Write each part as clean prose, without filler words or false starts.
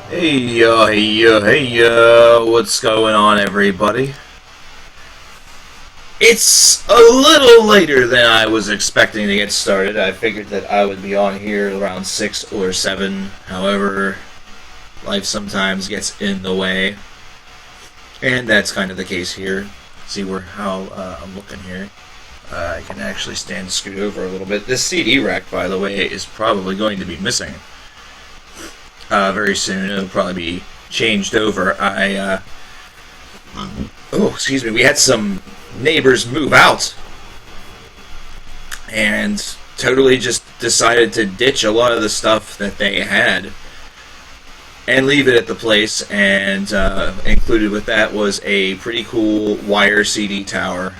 Hey, what's going on, everybody? It's a little later than I was expecting to get started. I figured that I would be on here around 6 or 7. However, life sometimes gets in the way. And that's kind of the case here. See how I'm looking here. I can actually stand and scoot over a little bit. This CD rack, by the way, is probably going to be missing very soon. It'll probably be changed over. Excuse me. We had some neighbors move out and totally just decided to ditch a lot of the stuff that they had and leave it at the place. And included with that was a pretty cool wire CD tower.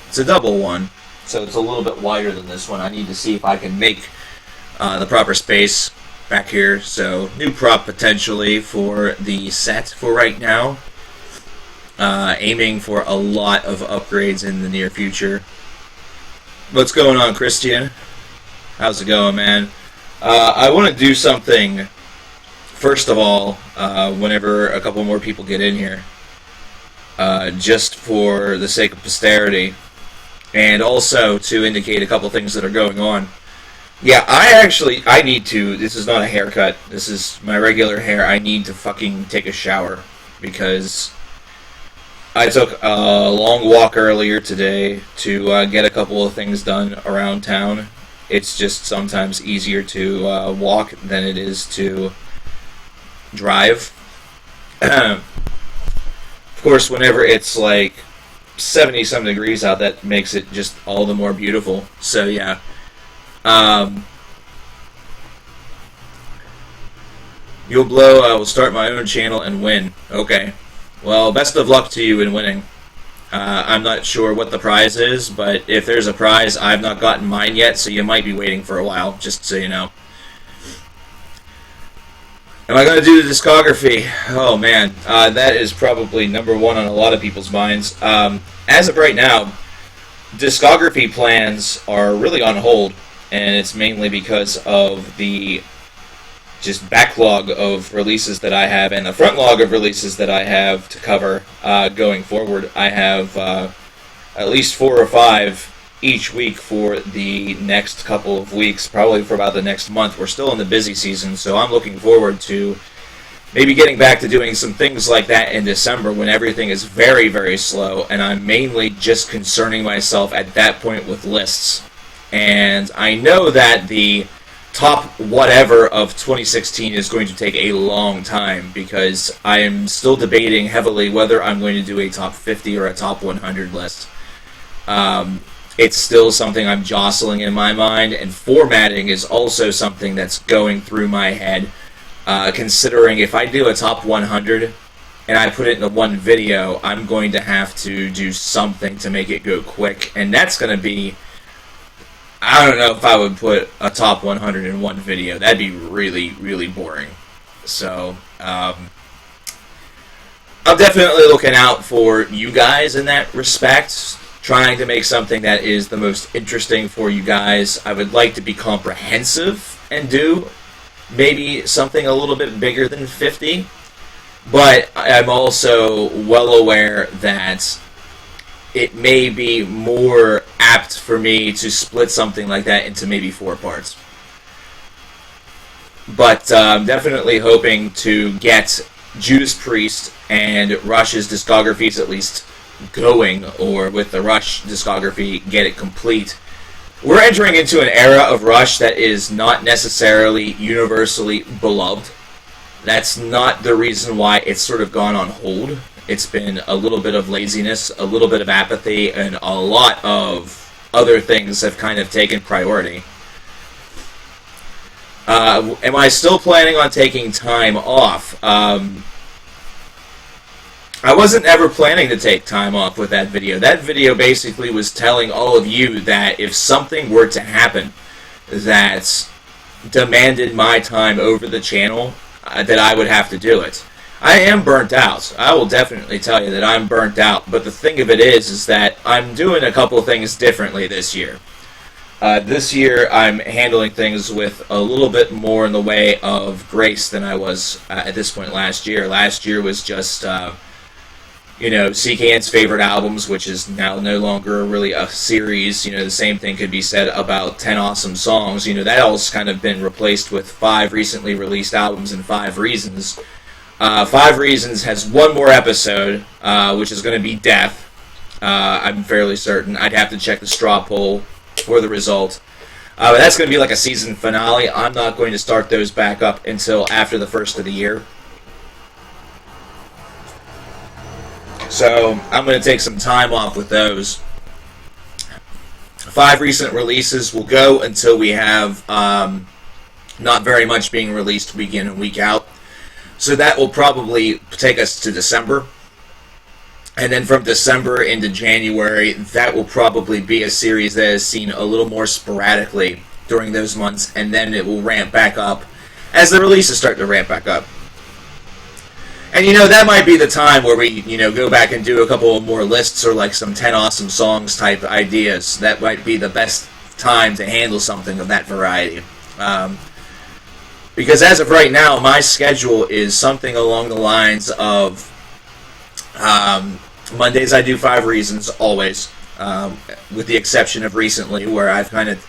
It's a double one, so it's a little bit wider than this one. I need to see if I can make the proper space back here. So new prop potentially for the set for right now. Aiming for a lot of upgrades in the near future. What's going on, Christian? How's it going, man? I want to do something first of all whenever a couple more people get in here, just for the sake of posterity, and also to indicate a couple things that are going on. Yeah, I need to, this is not a haircut, this is my regular hair. I need to fucking take a shower, because I took a long walk earlier today to get a couple of things done around town. It's just sometimes easier to walk than it is to drive. Of course, whenever it's like 70-some degrees out, that makes it just all the more beautiful. So yeah. You'll blow, I will start my own channel and win. Okay. Well, best of luck to you in winning. I'm not sure what the prize is, but if there's a prize, I've not gotten mine yet, so you might be waiting for a while, just so you know. Am I going to do the discography? Oh man, that is probably number one on a lot of people's minds. As of right now, discography plans are really on hold, and it's mainly because of the just backlog of releases that I have and the front log of releases that I have to cover going forward. I have at least 4 or 5 each week for the next couple of weeks, probably for about the next month. We're still in the busy season, so I'm looking forward to maybe getting back to doing some things like that in December when everything is very, very slow, and I'm mainly just concerning myself at that point with lists. And I know that the top whatever of 2016 is going to take a long time, because I am still debating heavily whether I'm going to do a top 50 or a top 100 list. It's still something I'm jostling in my mind, and formatting is also something that's going through my head, considering if I do a top 100 and I put it into one video, I'm going to have to do something to make it go quick, and that's going to be, I don't know if I would put a top 100 in one video. That'd be really, really boring. So, I'm definitely looking out for you guys in that respect, trying to make something that is the most interesting for you guys. I would like to be comprehensive and do maybe something a little bit bigger than 50, but I'm also well aware that it may be more apt for me to split something like that into maybe 4 parts. But I'm definitely hoping to get Judas Priest and Rush's discographies at least going, or with the Rush discography, get it complete. We're entering into an era of Rush that is not necessarily universally beloved. That's not the reason why it's sort of gone on hold. It's been a little bit of laziness, a little bit of apathy, and a lot of other things have kind of taken priority. Am I still planning on taking time off? I wasn't ever planning to take time off with that video. That video basically was telling all of you that if something were to happen that demanded my time over the channel, that I would have to do it. I am burnt out. I will definitely tell you that I'm burnt out. But the thing of it is that I'm doing a couple things differently this year. This year, I'm handling things with a little bit more in the way of grace than I was at this point last year. Last year was just, CKN's favorite albums, which is now no longer really a series. The same thing could be said about 10 Awesome Songs. That all's kind of been replaced with 5 recently released albums and 5 Reasons. 5 Reasons has one more episode, which is going to be Death. I'm fairly certain. I'd have to check the straw poll for the result. But that's going to be like a season finale. I'm not going to start those back up until after the first of the year. So I'm going to take some time off with those. 5 recent releases will go until we have not very much being released week in and week out. So that will probably take us to December. And then from December into January, that will probably be a series that is seen a little more sporadically during those months, and then it will ramp back up as the releases start to ramp back up. And that might be the time where we, go back and do a couple more lists or like some 10 Awesome Songs type ideas. That might be the best time to handle something of that variety. Because as of right now, my schedule is something along the lines of Mondays I do 5 Reasons, always, with the exception of recently where I've kind of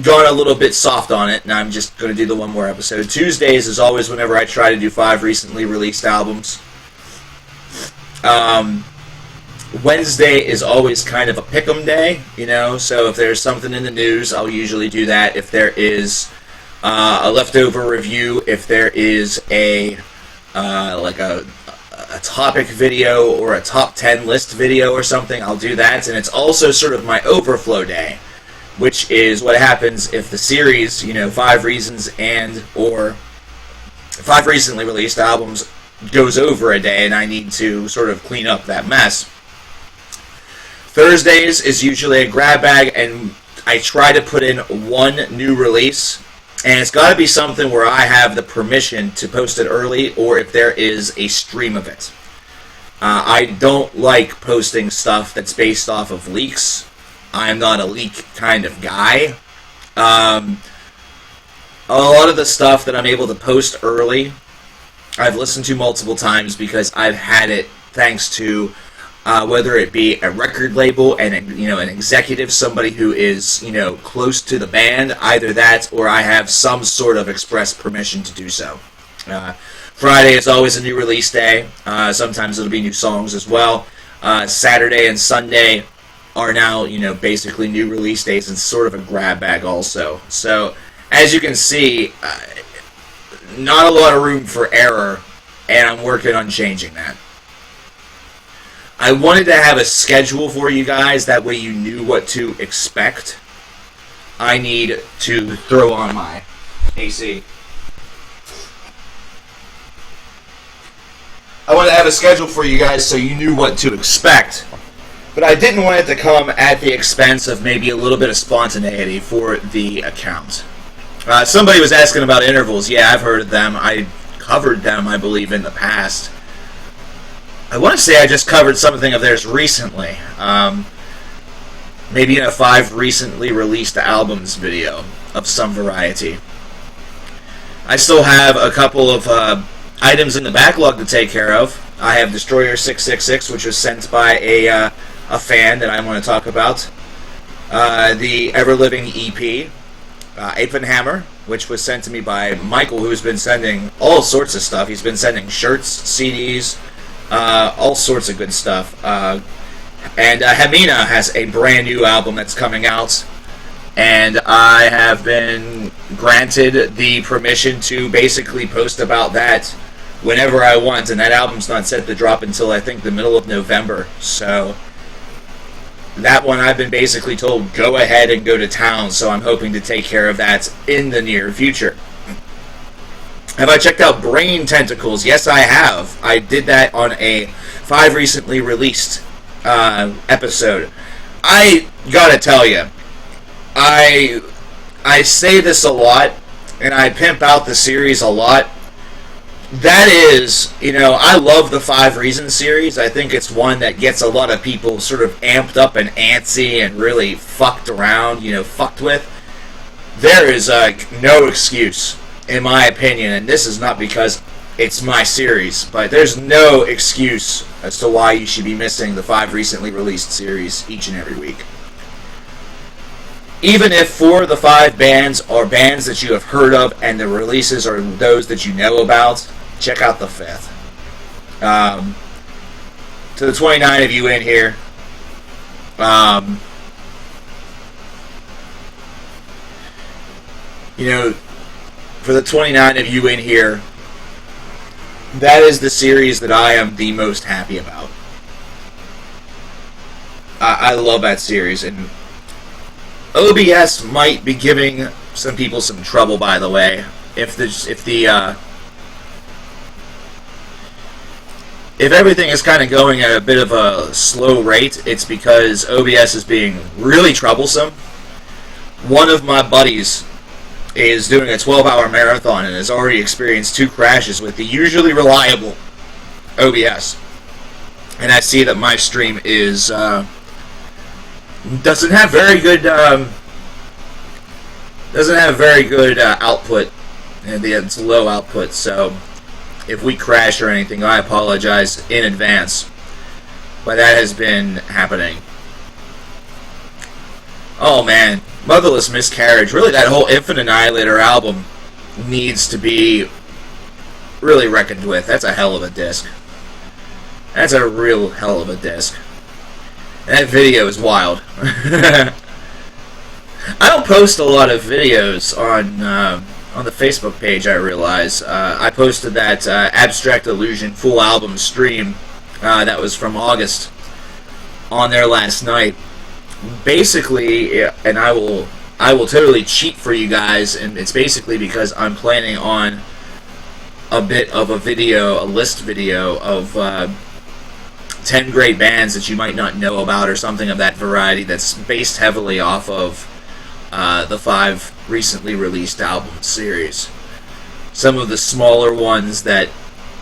gone a little bit soft on it, and I'm just going to do the one more episode. Tuesdays is always whenever I try to do 5 recently released albums. Wednesday is always kind of a pick'em day, so if there's something in the news, I'll usually do that. If there is a leftover review, if there is a topic video or a top 10 list video or something, I'll do that. And it's also sort of my overflow day, which is what happens if the series, 5 Reasons and or 5 recently released albums goes over a day and I need to sort of clean up that mess. Thursdays is usually a grab bag, and I try to put in one new release. And it's got to be something where I have the permission to post it early, or if there is a stream of it. I don't like posting stuff that's based off of leaks. I'm not a leak kind of guy. A lot of the stuff that I'm able to post early, I've listened to multiple times because I've had it thanks to whether it be a record label and an executive, somebody who is close to the band, either that or I have some sort of express permission to do so. Friday is always a new release day. Sometimes it'll be new songs as well. Saturday and Sunday are now basically new release days and sort of a grab bag also. So as you can see, not a lot of room for error, and I'm working on changing that. I wanted to have a schedule for you guys, that way you knew what to expect. I need to throw on my AC. I wanted to have a schedule for you guys so you knew what to expect. But I didn't want it to come at the expense of maybe a little bit of spontaneity for the account. Somebody was asking about intervals. Yeah, I've heard of them. I covered them, I believe, in the past. I want to say I just covered something of theirs recently. Maybe in a 5 recently released albums video of some variety. I still have a couple of items in the backlog to take care of. I have Destroyer 666, which was sent by a fan that I want to talk about. The Ever-Living EP. Ape and Hammer, which was sent to me by Michael, who's been sending all sorts of stuff. He's been sending shirts, CDs, all sorts of good stuff. And Hamina has a brand new album that's coming out, and I have been granted the permission to basically post about that whenever I want, and that album's not set to drop until I think the middle of November. So that one I've been basically told go ahead and go to town, so I'm hoping to take care of that in the near future. Have I checked out Brain Tentacles? Yes, I have. I did that on a 5 recently released episode. I gotta tell you, I say this a lot, and I pimp out the series a lot. That is, I love the Five Reasons series. I think it's one that gets a lot of people sort of amped up and antsy and really fucked around, fucked with. There is no excuse, in my opinion, and this is not because it's my series, but there's no excuse as to why you should be missing the 5 recently released series each and every week. Even if 4 of the 5 bands are bands that you have heard of and the releases are those that you know about, check out the 5th. To the 29 of you in here, for the 29 of you in here, that is the series that I am the most happy about. I love that series, and OBS might be giving some people some trouble, by the way. If everything is kind of going at a bit of a slow rate, it's because OBS is being really troublesome. One of my buddies is doing a 12-hour marathon and has already experienced 2 crashes with the usually reliable OBS. And I see that my stream is doesn't have very good output, and it's low output. So if we crash or anything, I apologize in advance. But that has been happening. Oh man, Motherless Miscarriage. Really, that whole Infinite Annihilator album needs to be really reckoned with. That's a hell of a disc. That's a real hell of a disc. That video is wild. I don't post a lot of videos on the Facebook page, I realize. I posted that Abstract Illusion full album stream that was from August on there last night. Basically, and I will totally cheat for you guys, and it's basically because I'm planning on a bit of a list video of 10 great bands that you might not know about, or something of that variety, that's based heavily off of the 5 recently released album series. Some of the smaller ones that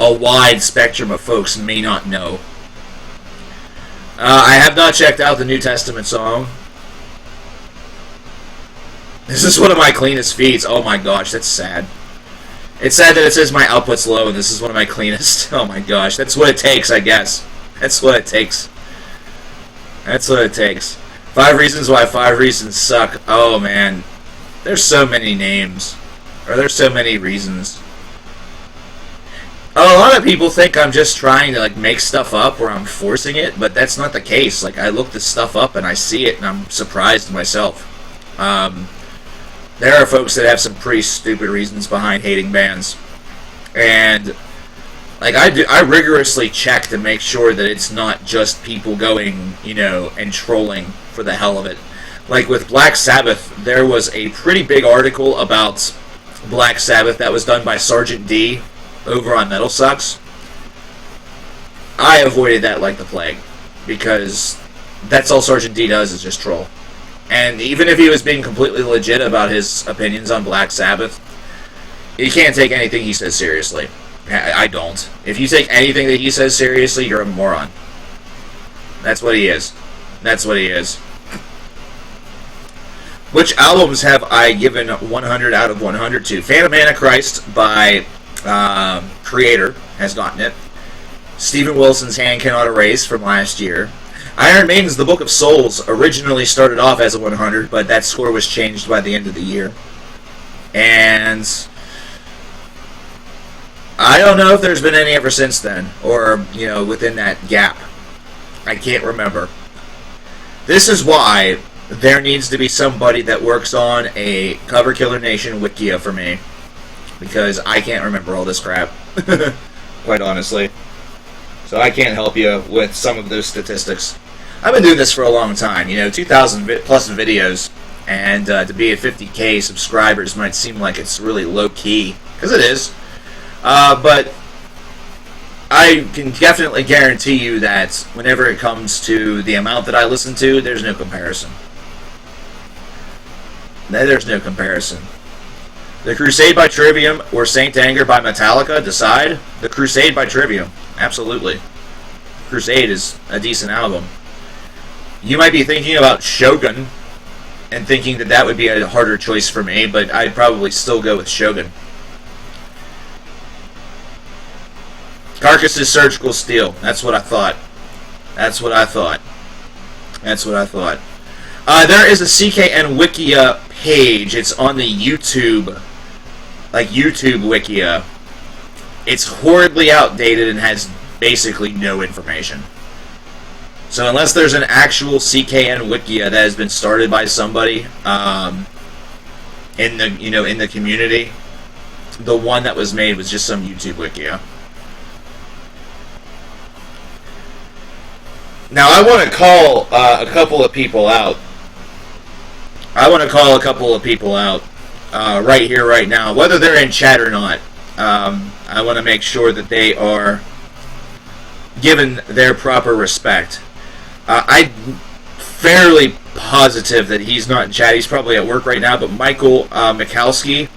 a wide spectrum of folks may not know. I have not checked out the New Testament song. This is one of my cleanest feeds. Oh my gosh, that's sad. It's sad that it says my output's low and this is one of my cleanest. Oh my gosh, that's what it takes, I guess. That's what it takes. That's what it takes. 5 reasons why 5 reasons suck. Oh man, there's so many names. Or there's so many reasons. A lot of people think I'm just trying to make stuff up, or I'm forcing it, but that's not the case. I look this stuff up and I see it and I'm surprised myself. There are folks that have some pretty stupid reasons behind hating bands. And I rigorously check to make sure that it's not just people going, and trolling for the hell of it. Like with Black Sabbath, there was a pretty big article about Black Sabbath that was done by Sergeant D over on Metal Sucks. I avoided that like the plague, because that's all Sergeant D does is just troll. And even if he was being completely legit about his opinions on Black Sabbath, you can't take anything he says seriously. I don't. If you take anything that he says seriously, you're a moron. That's what he is. That's what he is. Which albums have I given 100 out of 100 to? Phantom Antichrist by Creator has gotten it. Stephen Wilson's Hand Cannot Erase from last year. Iron Maiden's The Book of Souls originally started off as a 100, but that score was changed by the end of the year. And I don't know if there's been any ever since then, or, within that gap. I can't remember. This is why there needs to be somebody that works on a Cover Killer Nation Wikia for me, because I can't remember all this crap, quite honestly. So I can't help you with some of those statistics. I've been doing this for a long time, 2,000 plus videos, and to be at 50k subscribers might seem like it's really low-key, because it is. But I can definitely guarantee you that whenever it comes to the amount that I listen to, there's no comparison. There's no comparison. The Crusade by Trivium or Saint Anger by Metallica? Decide. The Crusade by Trivium. Absolutely. Crusade is a decent album. You might be thinking about Shogun and thinking that that would be a harder choice for me, but I'd probably still go with Shogun. Carcass's Surgical Steel. That's what I thought. That's what I thought. That's what I thought. There is a CKN Wikia page. It's on the YouTube, like YouTube Wikia. It's horribly outdated and has basically no information. So unless there's an actual CKN Wikia that has been started by somebody in the community, the one that was made was just some YouTube Wikia. Now I want to call a couple of people out. Right here, right now, whether they're in chat or not. I want to make sure that they are given their proper respect. I'm fairly positive that he's not in chat. He's probably at work right now, but Michael Mikalski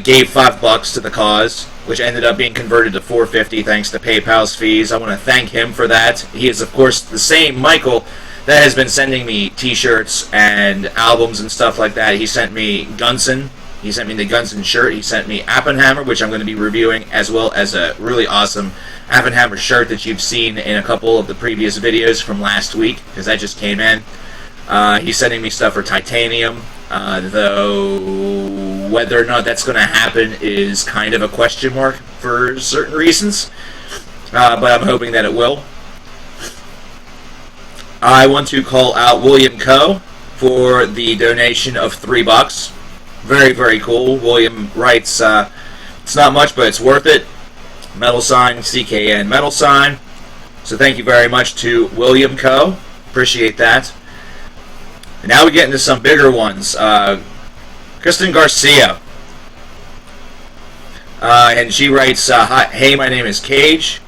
gave $5 to the cause, which ended up being converted to $4.50 thanks to PayPal's fees. I want to thank him for that. He is, of course, the same Michael that has been sending me t-shirts and albums and stuff like that. He sent me Gunson. He sent me the Gunson shirt. He sent me Appenhammer, which I'm going to be reviewing, as well as a really awesome Appenhammer shirt that you've seen in a couple of the previous videos from last week, because that just came in. He's sending me stuff for Titanium, though whether or not that's going to happen is kind of a question mark for certain reasons, but I'm hoping that it will. I want to call out William Coe for the donation of $3. Very, very cool. William writes, it's not much, but it's worth it. Metal sign, CKN metal sign. So thank you very much to William Coe. Appreciate that. And now we get into some bigger ones. Kristen Garcia. And she writes, Hi, hey, my name is Cage.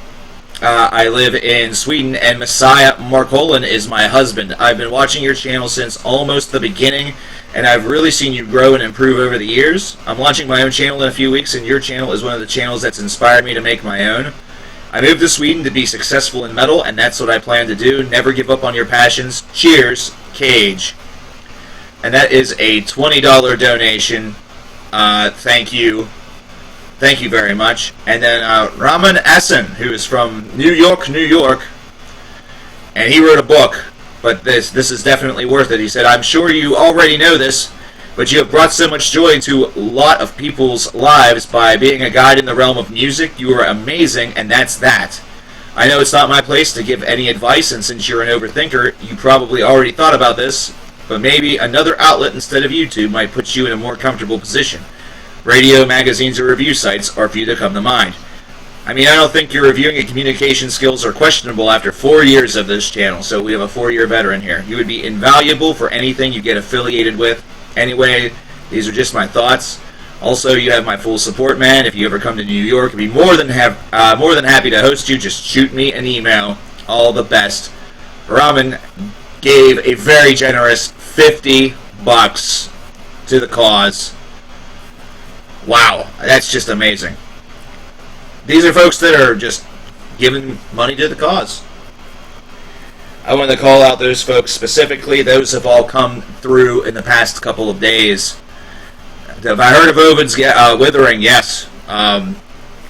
I live in Sweden, and Messiah Markolin is my husband. I've been watching your channel since almost the beginning, and I've really seen you grow and improve over the years. I'm launching my own channel in a few weeks, and your channel is one of the channels that's inspired me to make my own. I moved to Sweden to be successful in metal, and that's what I plan to do. Never give up on your passions. Cheers, Cage. And that is a $20 donation. Thank you. Thank you very much. And then Raman Essen, who is from New York, New York, and he wrote a book, but this is definitely worth it. He said, I'm sure you already know this, but you have brought so much joy to a lot of people's lives by being a guide in the realm of music. You are amazing, and that's that. I know it's not my place to give any advice, and since you're an overthinker, you probably already thought about this, but maybe another outlet instead of YouTube might put you in a more comfortable position. Radio, magazines, or review sites are few to come to mind. I mean, I don't think your reviewing and communication skills are questionable after 4 years of this channel, so we have a 4-year veteran here. You would be invaluable for anything you get affiliated with. Anyway, these are just my thoughts. Also, you have my full support, man. If you ever come to New York, I'd be more than happy to host you. Just shoot me an email. All the best. Raman gave a very generous $50 to the cause. Wow, that's just amazing. These are folks that are just giving money to the cause. I want to call out those folks specifically. Those have all come through in the past couple of days. Have I heard of Ovid's Withering? Yes. And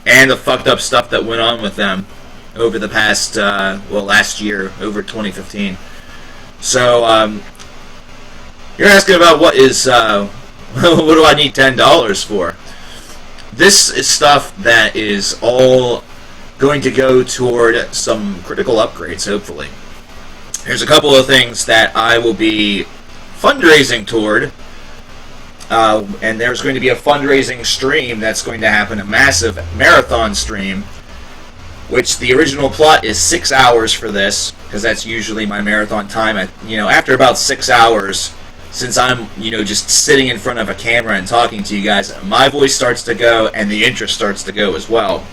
the fucked up stuff that went on with them over the past, last year, over 2015. So, you're asking about what is, what do I need $10 for? This is stuff that is all going to go toward some critical upgrades, hopefully. There's a couple of things that I will be fundraising toward, and there's going to be a fundraising stream that's going to happen, a massive marathon stream, which the original plot is 6 hours for this, because that's usually my marathon time. After about 6 hours, since I'm, just sitting in front of a camera and talking to you guys, my voice starts to go and the interest starts to go as well.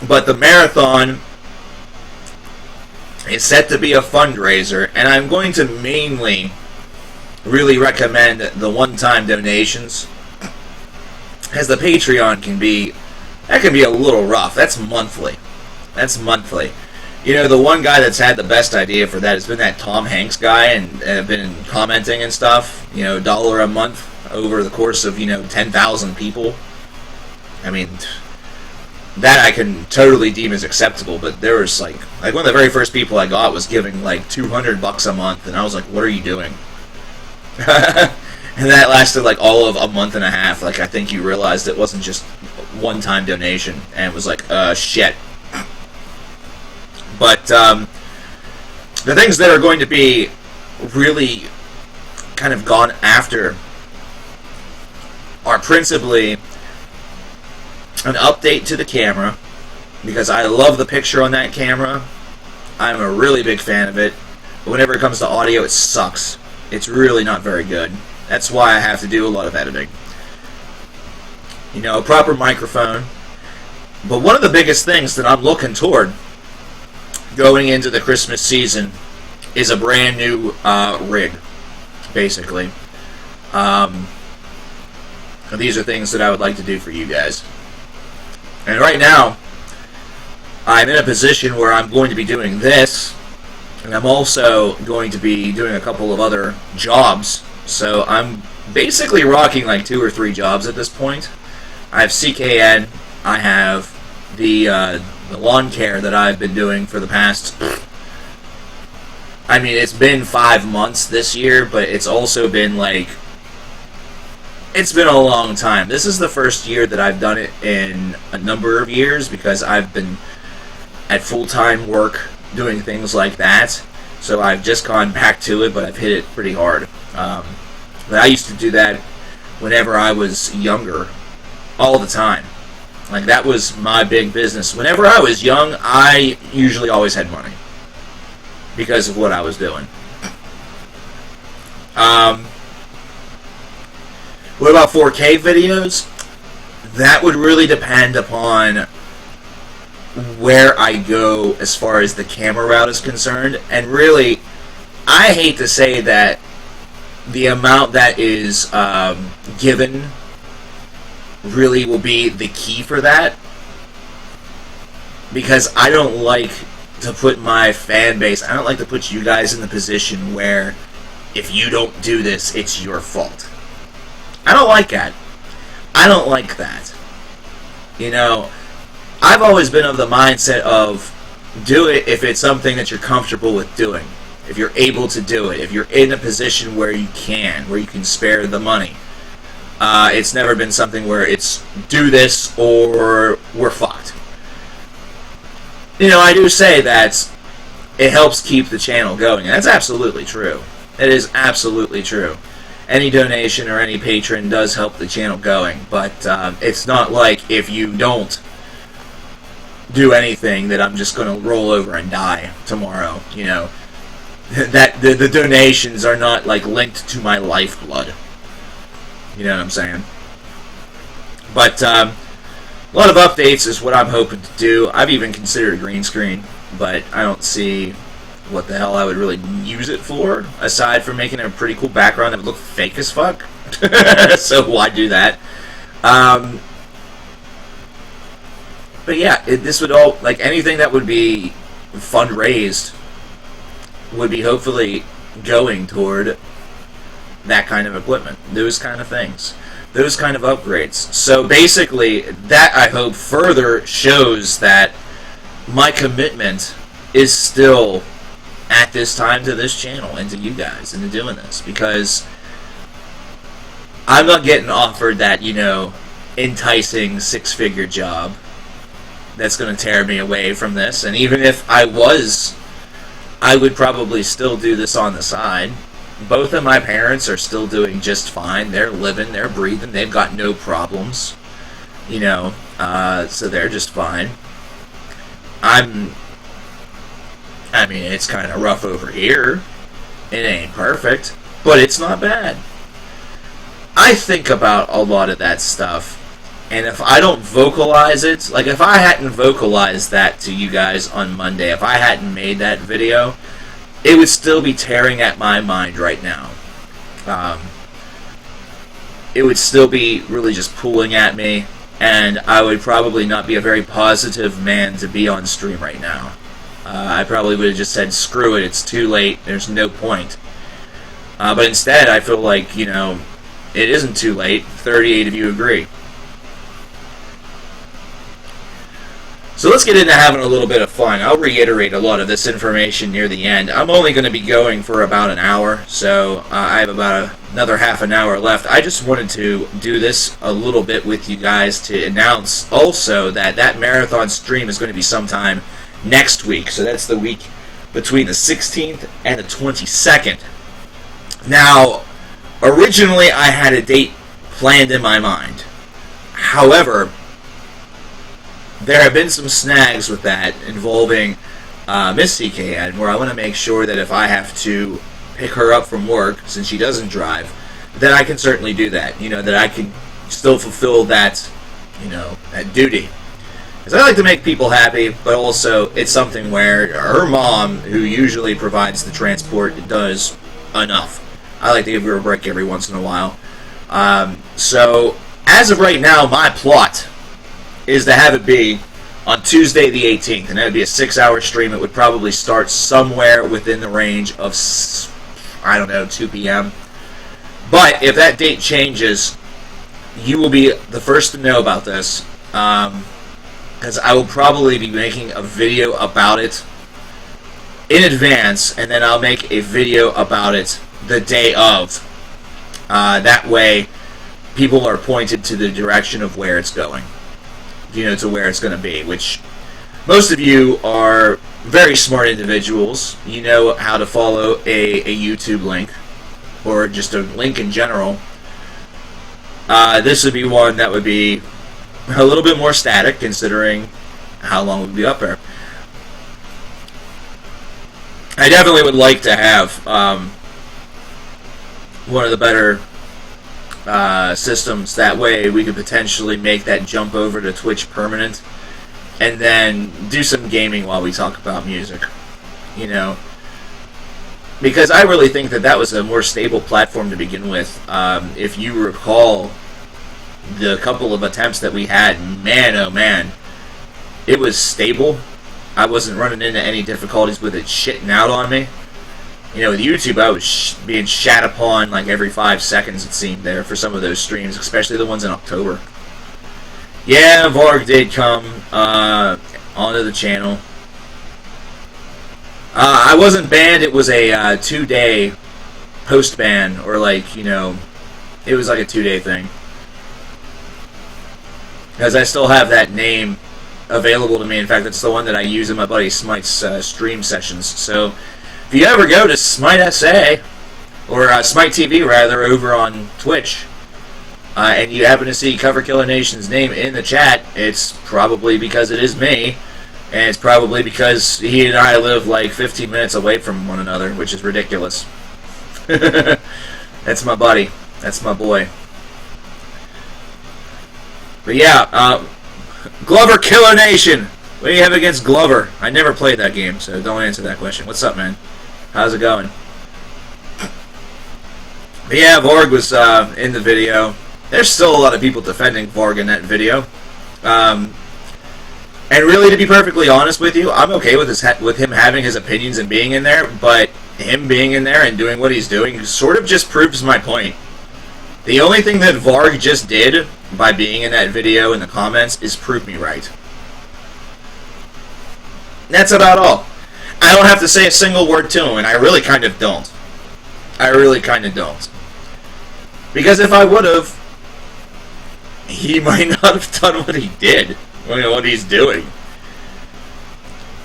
But the marathon is set to be a fundraiser, and I'm going to mainly really recommend the one-time donations, as the Patreon can be a little rough. That's monthly. You know, the one guy that's had the best idea for that has been that Tom Hanks guy, and been commenting and stuff. You know, $1 a month over the course of 10,000 people. I mean, that I can totally deem as acceptable. But there was like one of the very first people I got was giving like $200 a month, and I was like, "What are you doing?" And that lasted like all of a month and a half. Like, I think you realized it wasn't just one-time donation, and it was like, shit. But the things that are going to be really kind of gone after are principally an update to the camera, because I love the picture on that camera. I'm a really big fan of it. But whenever it comes to audio, it sucks. It's really not very good. That's why I have to do a lot of editing. You know, a proper microphone. But one of the biggest things that I'm looking toward going into the Christmas season is a brand new rig, basically. These are things that I would like to do for you guys. And right now, I'm in a position where I'm going to be doing this, and I'm also going to be doing a couple of other jobs. So I'm basically rocking like 2 or 3 jobs at this point. I have CKN, I have the lawn care that I've been doing for the past, I mean, it's been 5 months this year, but it's also been like, it's been a long time. This is the first year that I've done it in a number of years, because I've been at full-time work doing things like that. So I've just gone back to it, but I've hit it pretty hard. But I used to do that whenever I was younger, all the time. Like, that was my big business. Whenever I was young, I usually always had money because of what I was doing. What about 4K videos? That would really depend upon where I go as far as the camera route is concerned. And really, I hate to say that the amount that is given really will be the key for that, because I don't like to put my fan base, I don't like to put you guys in the position where if you don't do this, it's your fault. I don't like that. I don't like that. You know, I've always been of the mindset of do it if it's something that you're comfortable with doing. If you're able to do it. If you're in a position where you can spare the money. It's never been something where it's do this or we're fucked. You know, I do say that it helps keep the channel going, and that's absolutely true. It is absolutely true. Any donation or any patron does help the channel going, but it's not like if you don't do anything that I'm just going to roll over and die tomorrow, you know. That the donations are not like linked to my lifeblood. You know what I'm saying? But a lot of updates is what I'm hoping to do. I've even considered a green screen, but I don't see what the hell I would really use it for, aside from making a pretty cool background that would look fake as fuck. So why do that? But yeah, this would all, like, anything that would be fundraised would be hopefully going toward that kind of equipment, those kind of things, those kind of upgrades. So basically, that, I hope, further shows that my commitment is still at this time to this channel and to you guys and to doing this, because I'm not getting offered that, you know, enticing 6-figure job that's going to tear me away from this. And even if I was, I would probably still do this on the side. Both of my parents are still doing just fine. They're living, they're breathing, they've got no problems, you know, so they're just fine. I mean, it's kind of rough over here. It ain't perfect, but it's not bad. I think about a lot of that stuff, And if I don't vocalize it, like if I hadn't vocalized that to you guys on Monday, if I hadn't made that video, it would still be tearing at my mind right now. It would still be really just pulling at me, and I would probably not be a very positive man to be on stream right now. I probably would have just said, screw it, it's too late, there's no point. But instead, I feel like, you know, it isn't too late. 38 of you agree. So let's get into having a little bit of fun. I'll reiterate a lot of this information near the end. I'm only going to be going for about an hour, so I have about another half an hour left. I just wanted to do this a little bit with you guys to announce also that that marathon stream is going to be sometime next week. So that's the week between the 16th and the 22nd. Now, originally I had a date planned in my mind. However, there have been some snags with that involving Miss CKN, where I want to make sure that if I have to pick her up from work, since she doesn't drive, that I can certainly do that. You know, that I can still fulfill that, you know, that duty. Because I like to make people happy, but also it's something where her mom, who usually provides the transport, does enough. I like to give her a break every once in a while. So, as of right now, my plot is to have it be on Tuesday the 18th, and that would be a 6-hour stream. It would probably start somewhere within the range of, I don't know, 2 p.m. But if that date changes, you will be the first to know about this, because I will probably be making a video about it in advance, and then I'll make a video about it the day of. That way, people are pointed to the direction of where it's going. You know, to where it's going to be, which most of you are very smart individuals. You know how to follow a YouTube link, or just a link in general. This would be one that would be a little bit more static, considering how long we'd be up there. I definitely would like to have one of the better systems. That way we could potentially make that jump over to Twitch permanent, and then do some gaming while we talk about music, you know, because I really think that that was a more stable platform to begin with. If you recall the couple of attempts that we had, man oh man, it was stable. I wasn't running into any difficulties with it shitting out on me. You know, with YouTube, I was being shat upon like every 5 seconds, it seemed, there for some of those streams, especially the ones in October. Yeah, Varg did come onto the channel. I wasn't banned. It was a 2-day post-ban, or like, you know, it was like a 2-day thing. Because I still have that name available to me. In fact, it's the one that I use in my buddy Smite's stream sessions. So if you ever go to Smite SA, or Smite TV rather, over on Twitch, and you happen to see coverkillernation name in the chat, it's probably because it is me, and it's probably because he and I live like 15 minutes away from one another, which is ridiculous. That's my buddy. That's my boy. But yeah, coverkillernation. What do you have against Glover? I never played that game, so don't answer that question. What's up, man? How's it going? But yeah, Varg was in the video. There's still a lot of people defending Varg in that video. And really, to be perfectly honest with you, I'm okay with him having his opinions and being in there, but him being in there and doing what he's doing sort of just proves my point. The only thing that Varg just did by being in that video in the comments is prove me right. That's about all. I don't have to say a single word to him, and I really kind of don't. I really kind of don't. Because if I would have, he might not have done what he did, what he's doing.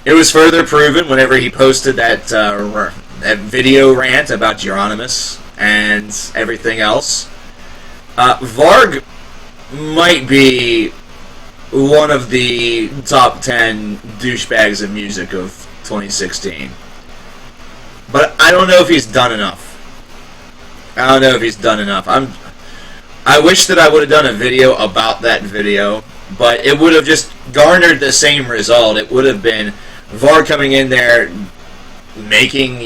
It was further proven whenever he posted that video rant about Euronymous and everything else. Varg might be one of the top 10 douchebags of music of 2016. But I don't know if he's done enough. I don't know if he's done enough. I wish that I would have done a video about that video, but it would have just garnered the same result. It would have been Var coming in there making,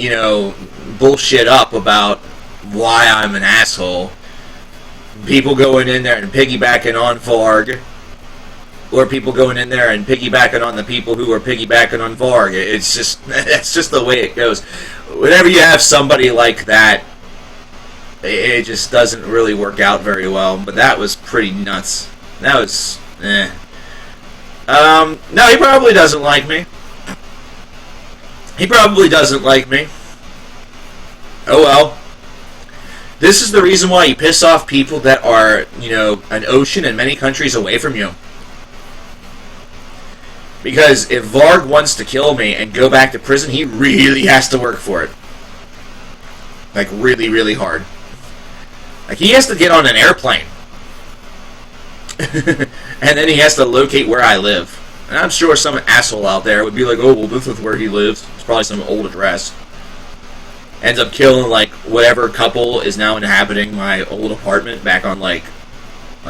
bullshit up about why I'm an asshole. People going in there and piggybacking on Varg, or people going in there and piggybacking on the people who are piggybacking on Varg. It's just, that's just the way it goes. Whenever you have somebody like that, it just doesn't really work out very well. But that was pretty nuts. That was, no, he probably doesn't like me. He probably doesn't like me. Oh well. This is the reason why you piss off people that are, an ocean and many countries away from you. Because if Varg wants to kill me and go back to prison, he really has to work for it. Like, really, really hard. Like, he has to get on an airplane. And then he has to locate where I live. And I'm sure some asshole out there would be like, oh, well, this is where he lives. It's probably some old address. Ends up killing, like, whatever couple is now inhabiting my old apartment back on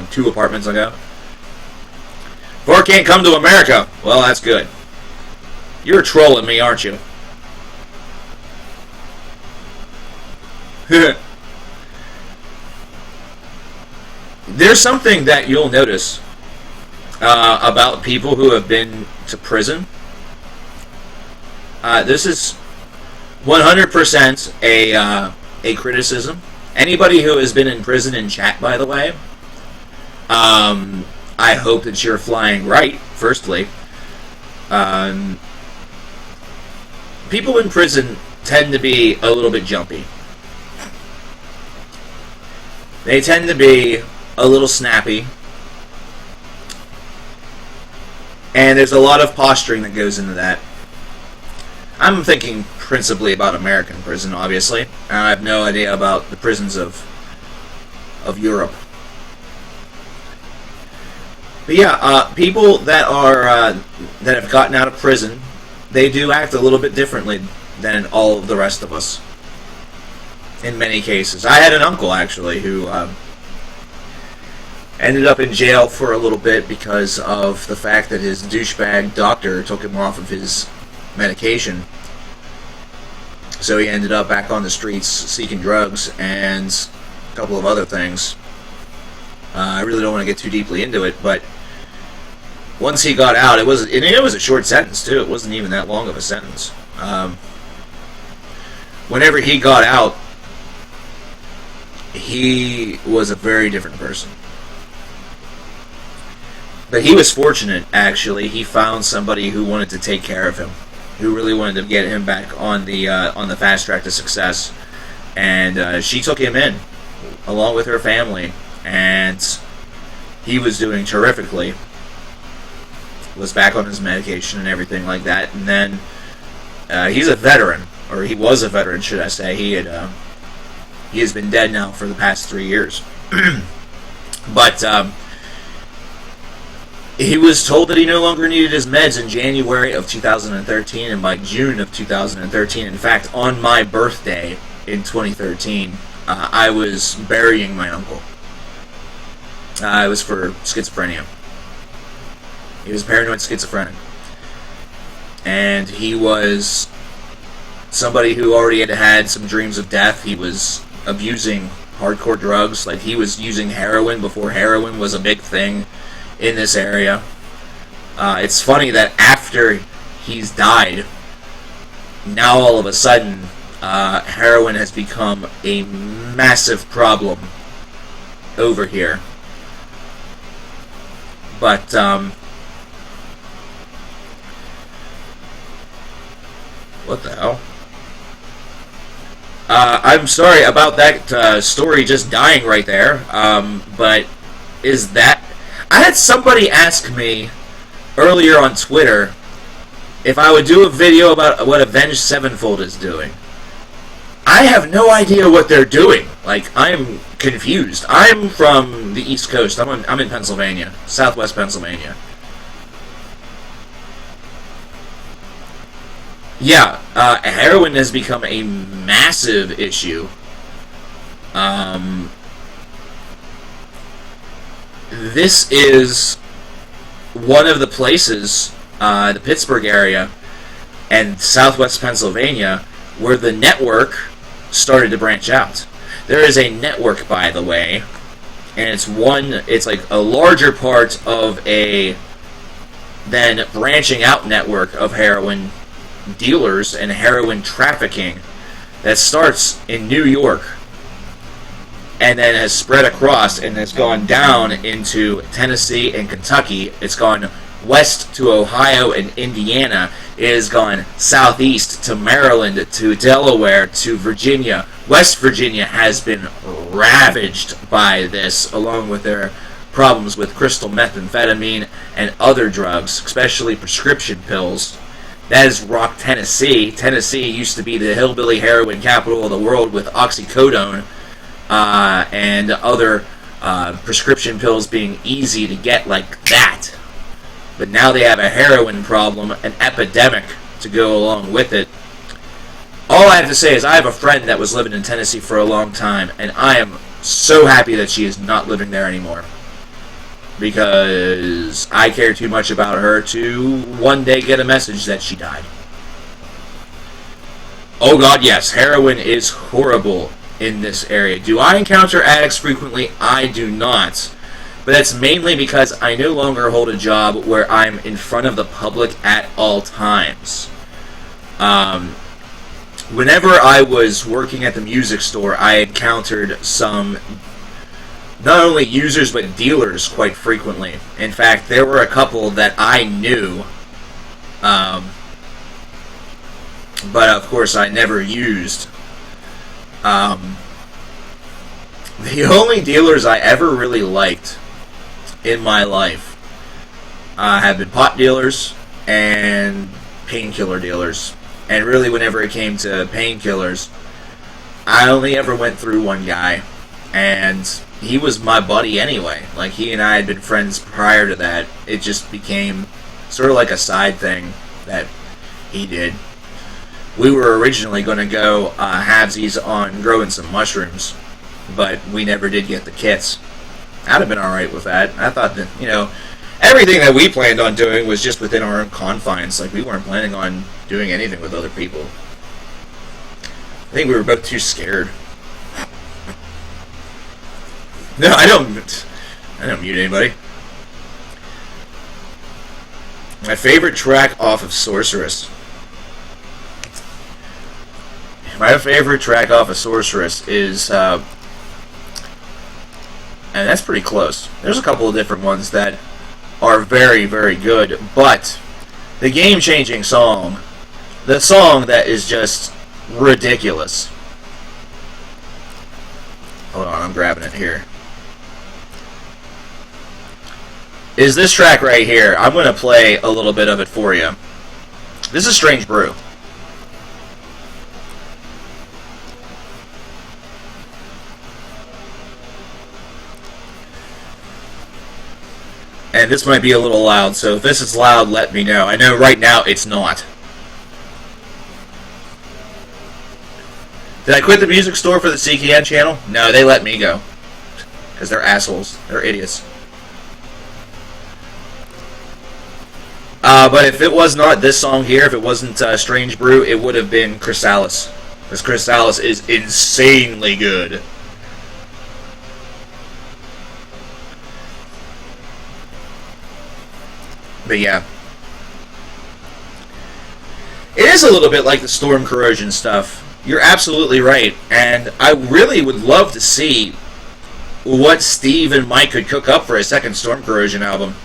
2 apartments ago. Var can't come to America. Well, that's good. You're trolling me, aren't you? There's something that you'll notice about people who have been to prison. This is 100% a criticism. Anybody who has been in prison in chat, by the way, I hope that you're flying right, firstly. People in prison tend to be a little bit jumpy. They tend to be a little snappy. And there's a lot of posturing that goes into that. I'm thinking principally about American prison, obviously. I have no idea about the prisons of Europe. But yeah, people that are that have gotten out of prison, they do act a little bit differently than all of the rest of us. In many cases, I had an uncle actually who ended up in jail for a little bit because of the fact that his douchebag doctor took him off of his medication. So he ended up back on the streets seeking drugs and a couple of other things. I really don't want to get too deeply into it, but once he got out, it was a short sentence too. It wasn't even that long of a sentence. Whenever he got out, he was a very different person. But he was fortunate, actually. He found somebody who wanted to take care of him, who really wanted to get him back on the fast track to success. And she took him in, along with her family, and he was doing terrifically. Was back on his medication and everything like that. And then he's a veteran, or he was a veteran, should I say. He has been dead now for the past 3 years. But he was told that he no longer needed his meds in January of 2013, and by June of 2013, in fact, on my birthday in 2013, I was burying my uncle. It was for schizophrenia. He was paranoid schizophrenic. And he was somebody who already had some dreams of death. He was abusing hardcore drugs. Like, he was using heroin before heroin was a big thing in this area. It's funny that after he's died, now all of a sudden, heroin has become a massive problem over here. But, what the hell? I'm sorry about that story just dying right there, but is that... I had somebody ask me earlier on Twitter if I would do a video about what Avenged Sevenfold is doing. I have no idea what they're doing. Like, I'm confused. I'm from the East Coast. I'm in Pennsylvania, Southwest Pennsylvania. Yeah, heroin has become a massive issue. this is one of the places, the Pittsburgh area and southwest Pennsylvania, where the network started to branch out. There is a network, by the way, and it's like a larger part of a then branching out network of heroin dealers and heroin trafficking that starts in New York and then has spread across and has gone down into Tennessee and Kentucky. It's gone west to Ohio and Indiana. It has gone southeast to Maryland, to Delaware, to Virginia. West Virginia has been ravaged by this, along with their problems with crystal methamphetamine and other drugs, especially prescription pills. That has rocked Tennessee. Tennessee used to be the hillbilly heroin capital of the world, with oxycodone and other prescription pills being easy to get like that. But now they have a heroin problem, an epidemic to go along with it. All I have to say is I have a friend that was living in Tennessee for a long time, and I am so happy that she is not living there anymore, because I care too much about her to one day get a message that she died. Oh God, yes, heroin is horrible in this area. Do I encounter addicts frequently? I do not. But that's mainly because I no longer hold a job where I'm in front of the public at all times. Whenever I was working at the music store, I encountered some not only users but dealers quite frequently. In fact, there were a couple that I knew, but of course I never used. The only dealers I ever really liked in my life have been pot dealers and painkiller dealers. And really, whenever it came to painkillers, I only ever went through one guy, and he was my buddy anyway. Like, he and I had been friends prior to that. It just became sort of like a side thing that he did. We were originally going to go halvesies on growing some mushrooms, but we never did get the kits. I'd have been alright with that. I thought that, everything that we planned on doing was just within our own confines. Like, we weren't planning on doing anything with other people. I think we were both too scared. No, I don't mute anybody. My favorite track off of Sorceress. My favorite track off of Sorceress is, and that's pretty close. There's a couple of different ones that are very, very good, but the game-changing song, the song that is just ridiculous. Hold on, I'm grabbing it here. Is this track right here. I'm going to play a little bit of it for you. This is Strange Brew. And this might be a little loud, so if this is loud, let me know. I know right now it's not. Did I quit the music store for the CKN channel? No, they let me go. Because they're assholes. They're idiots. But if it was not this song here, if it wasn't Strange Brew, it would have been Chrysalis. Because Chrysalis is insanely good. But yeah. It is a little bit like the Storm Corrosion stuff. You're absolutely right. And I really would love to see what Steve and Mike could cook up for a second Storm Corrosion album.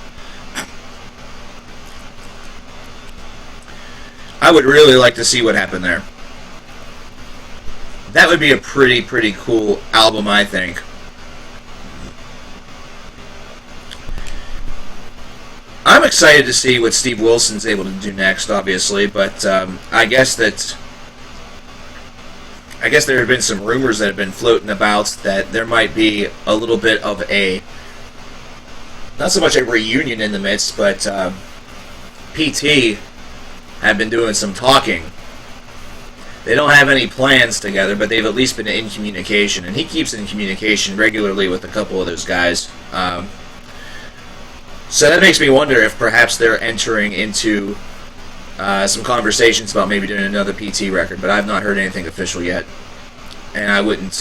I would really like to see what happened there. That would be a pretty cool album, I think. I'm excited to see what Steve Wilson's able to do next, obviously, but I guess there have been some rumors that have been floating about that there might be a little bit of a, not so much a reunion in the midst, but PT have been doing some talking. They don't have any plans together, but they've at least been in communication, and he keeps in communication regularly with a couple of those guys. So that makes me wonder if perhaps they're entering into some conversations about maybe doing another PT record, but I've not heard anything official yet, and I wouldn't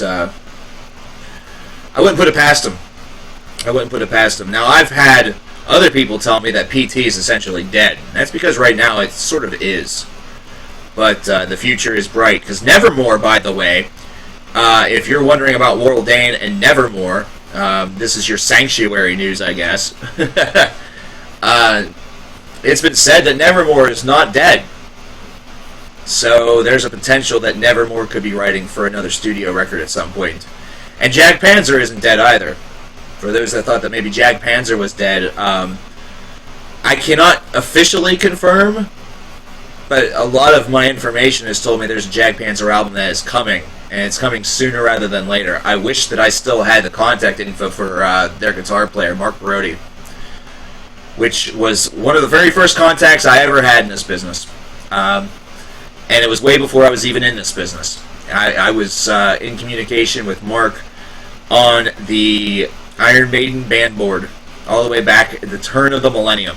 put it past them. I wouldn't put it past them. Now, I've had other people tell me that PT is essentially dead. That's because right now it sort of is. But the future is bright. Because Nevermore, by the way, if you're wondering about Laurel Dane and Nevermore, this is your Sanctuary news, I guess. It's been said that Nevermore is not dead. So there's a potential that Nevermore could be writing for another studio record at some point. And Jag Panzer isn't dead either. For those that thought that maybe Jag Panzer was dead, I cannot officially confirm, but a lot of my information has told me there's a Jag Panzer album that is coming, and it's coming sooner rather than later. I wish that I still had the contact info for their guitar player, Mark Brody, which was one of the very first contacts I ever had in this business. And it was way before I was even in this business. I was in communication with Mark on the Iron Maiden band board all the way back at the turn of the millennium,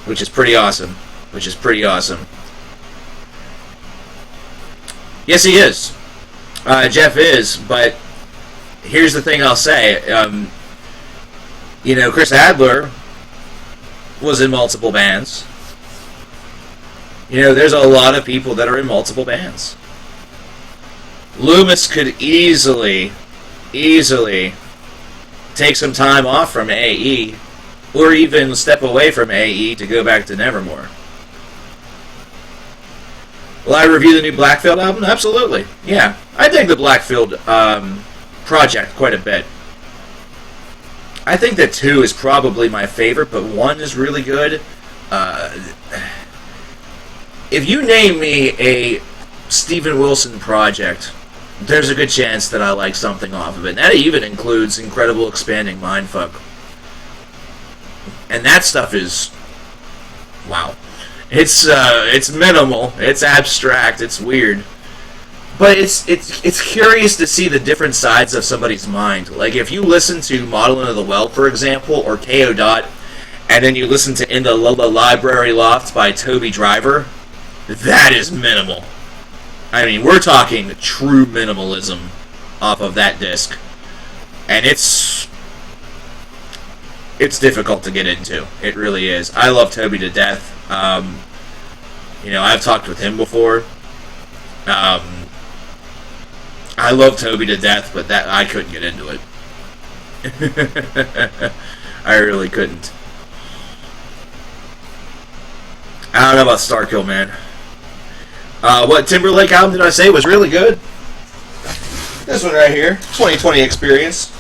which is pretty awesome. Yes, he is. Jeff is, but here's the thing I'll say. Chris Adler was in multiple bands. There's a lot of people that are in multiple bands. Loomis could easily take some time off from AE, or even step away from AE to go back to Nevermore. Will I review the new Blackfield album? Absolutely. Yeah, I dig the Blackfield project quite a bit. I think that 2 is probably my favorite, but 1 is really good. If you name me a Steven Wilson project, there's a good chance that I like something off of it. And that even includes Incredible Expanding Mindfuck. And that stuff is... wow. It's minimal, it's abstract, it's weird. But it's curious to see the different sides of somebody's mind. Like, if you listen to Modeling of the Well, for example, or K.O. Dot, and then you listen to In the Library Loft by Toby Driver, that is minimal. I mean, we're talking true minimalism off of that disc. And it's difficult to get into. It really is. I love Toby to death. I've talked with him before. I love Toby to death, but that I couldn't get into it. I really couldn't. I don't know about Starkill, man. What Timberlake album did I say was really good? This one right here, 2020 Experience.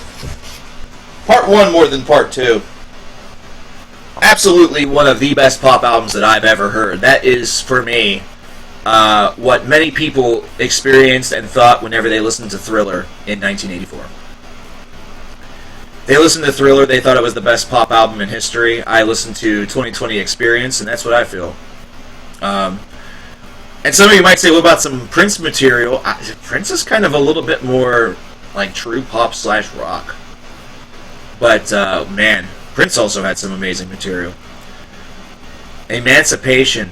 Part 1 more than Part 2. Absolutely one of the best pop albums that I've ever heard. That is, for me, what many people experienced and thought whenever they listened to Thriller in 1984. They listened to Thriller, they thought it was the best pop album in history. I listened to 2020 Experience, and that's what I feel. And some of you might say, what about some Prince material? Prince is kind of a little bit more like true pop / rock. But, man, Prince also had some amazing material. Emancipation,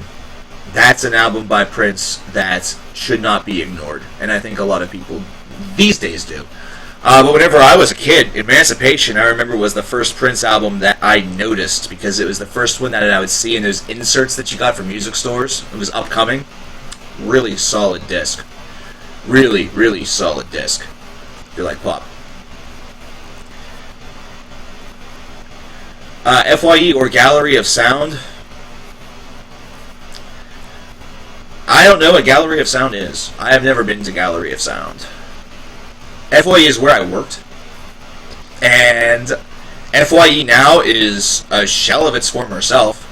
that's an album by Prince that should not be ignored. And I think a lot of people these days do. But whenever I was a kid, Emancipation, I remember, was the first Prince album that I noticed, because it was the first one that I would see in those inserts that you got from music stores. It was upcoming. Really solid disc. Really, really solid disc. If you like pop. FYE, or Gallery of Sound. I don't know what Gallery of Sound is. I have never been to Gallery of Sound. FYE is where I worked. And FYE now is a shell of its former self.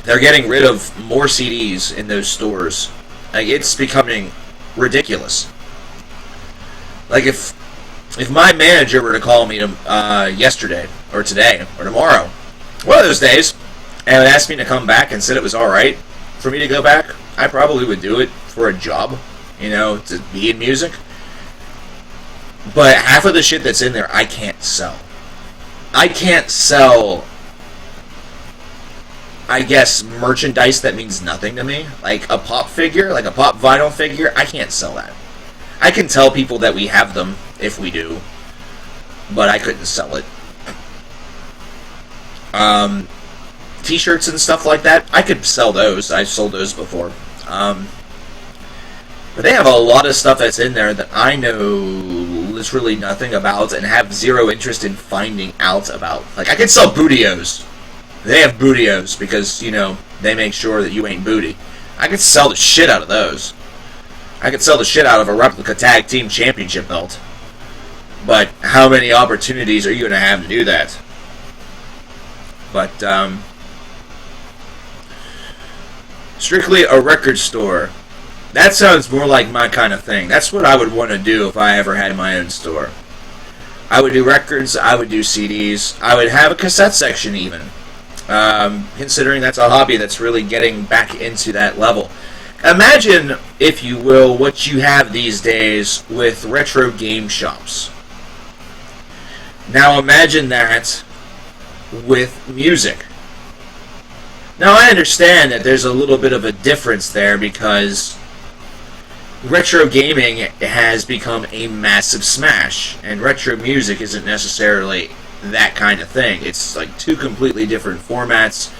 They're getting rid of more CDs in those stores. Like, it's becoming ridiculous. Like, if my manager were to call me yesterday, or today, or tomorrow, one of those days, and would ask me to come back and said it was alright for me to go back, I probably would do it for a job, to be in music. But half of the shit that's in there, I can't sell. I can't sell, I guess, merchandise that means nothing to me. Like a pop figure, like a pop vinyl figure, I can't sell that. I can tell people that we have them, if we do, but I couldn't sell it. T-shirts and stuff like that, I could sell those. I've sold those before. But they have a lot of stuff that's in there that I know literally nothing about and have zero interest in finding out about. Like, I could sell bootios. They have bootios because, you know, they make sure that you ain't booty. I could sell the shit out of those. I could sell the shit out of a replica tag team championship belt. But how many opportunities are you going to have to do that? But, strictly a record store. That sounds more like my kind of thing. That's what I would want to do if I ever had my own store. I would do records, I would do CDs, I would have a cassette section even. Considering that's a hobby that's really getting back into that level. Imagine, if you will, what you have these days with retro game shops. Now imagine that with music. Now I understand that there's a little bit of a difference there because retro gaming has become a massive smash, and retro music isn't necessarily that kind of thing. It's like two completely different formats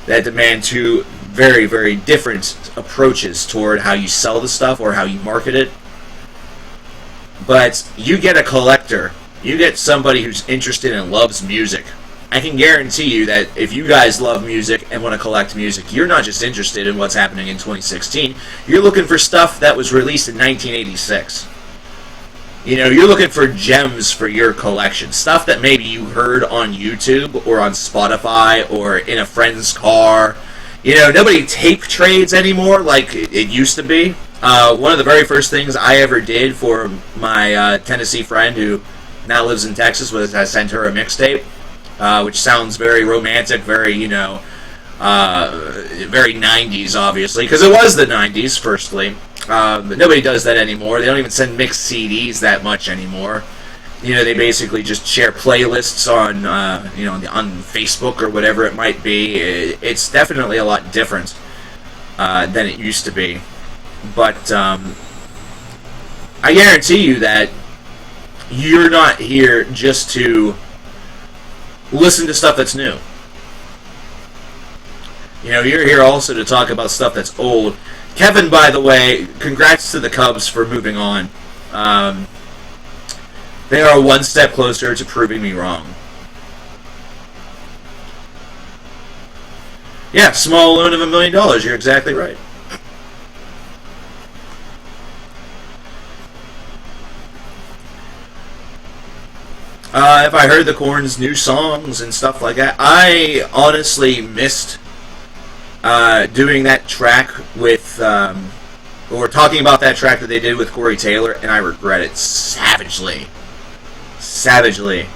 that demand two very, very different approaches toward how you sell the stuff or how you market it. But you get a collector, you get somebody who's interested and loves music. I can guarantee you that if you guys love music and want to collect music, you're not just interested in what's happening in 2016. You're looking for stuff that was released in 1986. You know, you're looking for gems for your collection. Stuff that maybe you heard on YouTube or on Spotify or in a friend's car. You know, nobody tape trades anymore like it used to be. One of the very first things I ever did for my Tennessee friend who now lives in Texas was I sent her a mixtape. Which sounds very romantic, very, you know, very 90s, obviously, because it was the 90s, firstly. But nobody does that anymore. They don't even send mixed CDs that much anymore. You know, they basically just share playlists on, you know, on Facebook or whatever it might be. It's definitely a lot different than it used to be. But I guarantee you that you're not here just to listen to stuff that's new. You know, you're here also to talk about stuff that's old. Kevin, by the way, congrats to the Cubs for moving on. They are one step closer to proving me wrong. Yeah, small loan of $1 million. You're exactly right. If I heard the Korn's new songs and stuff like that, I honestly missed doing that track with, or talking about that track that they did with Corey Taylor, and I regret it savagely. Savagely.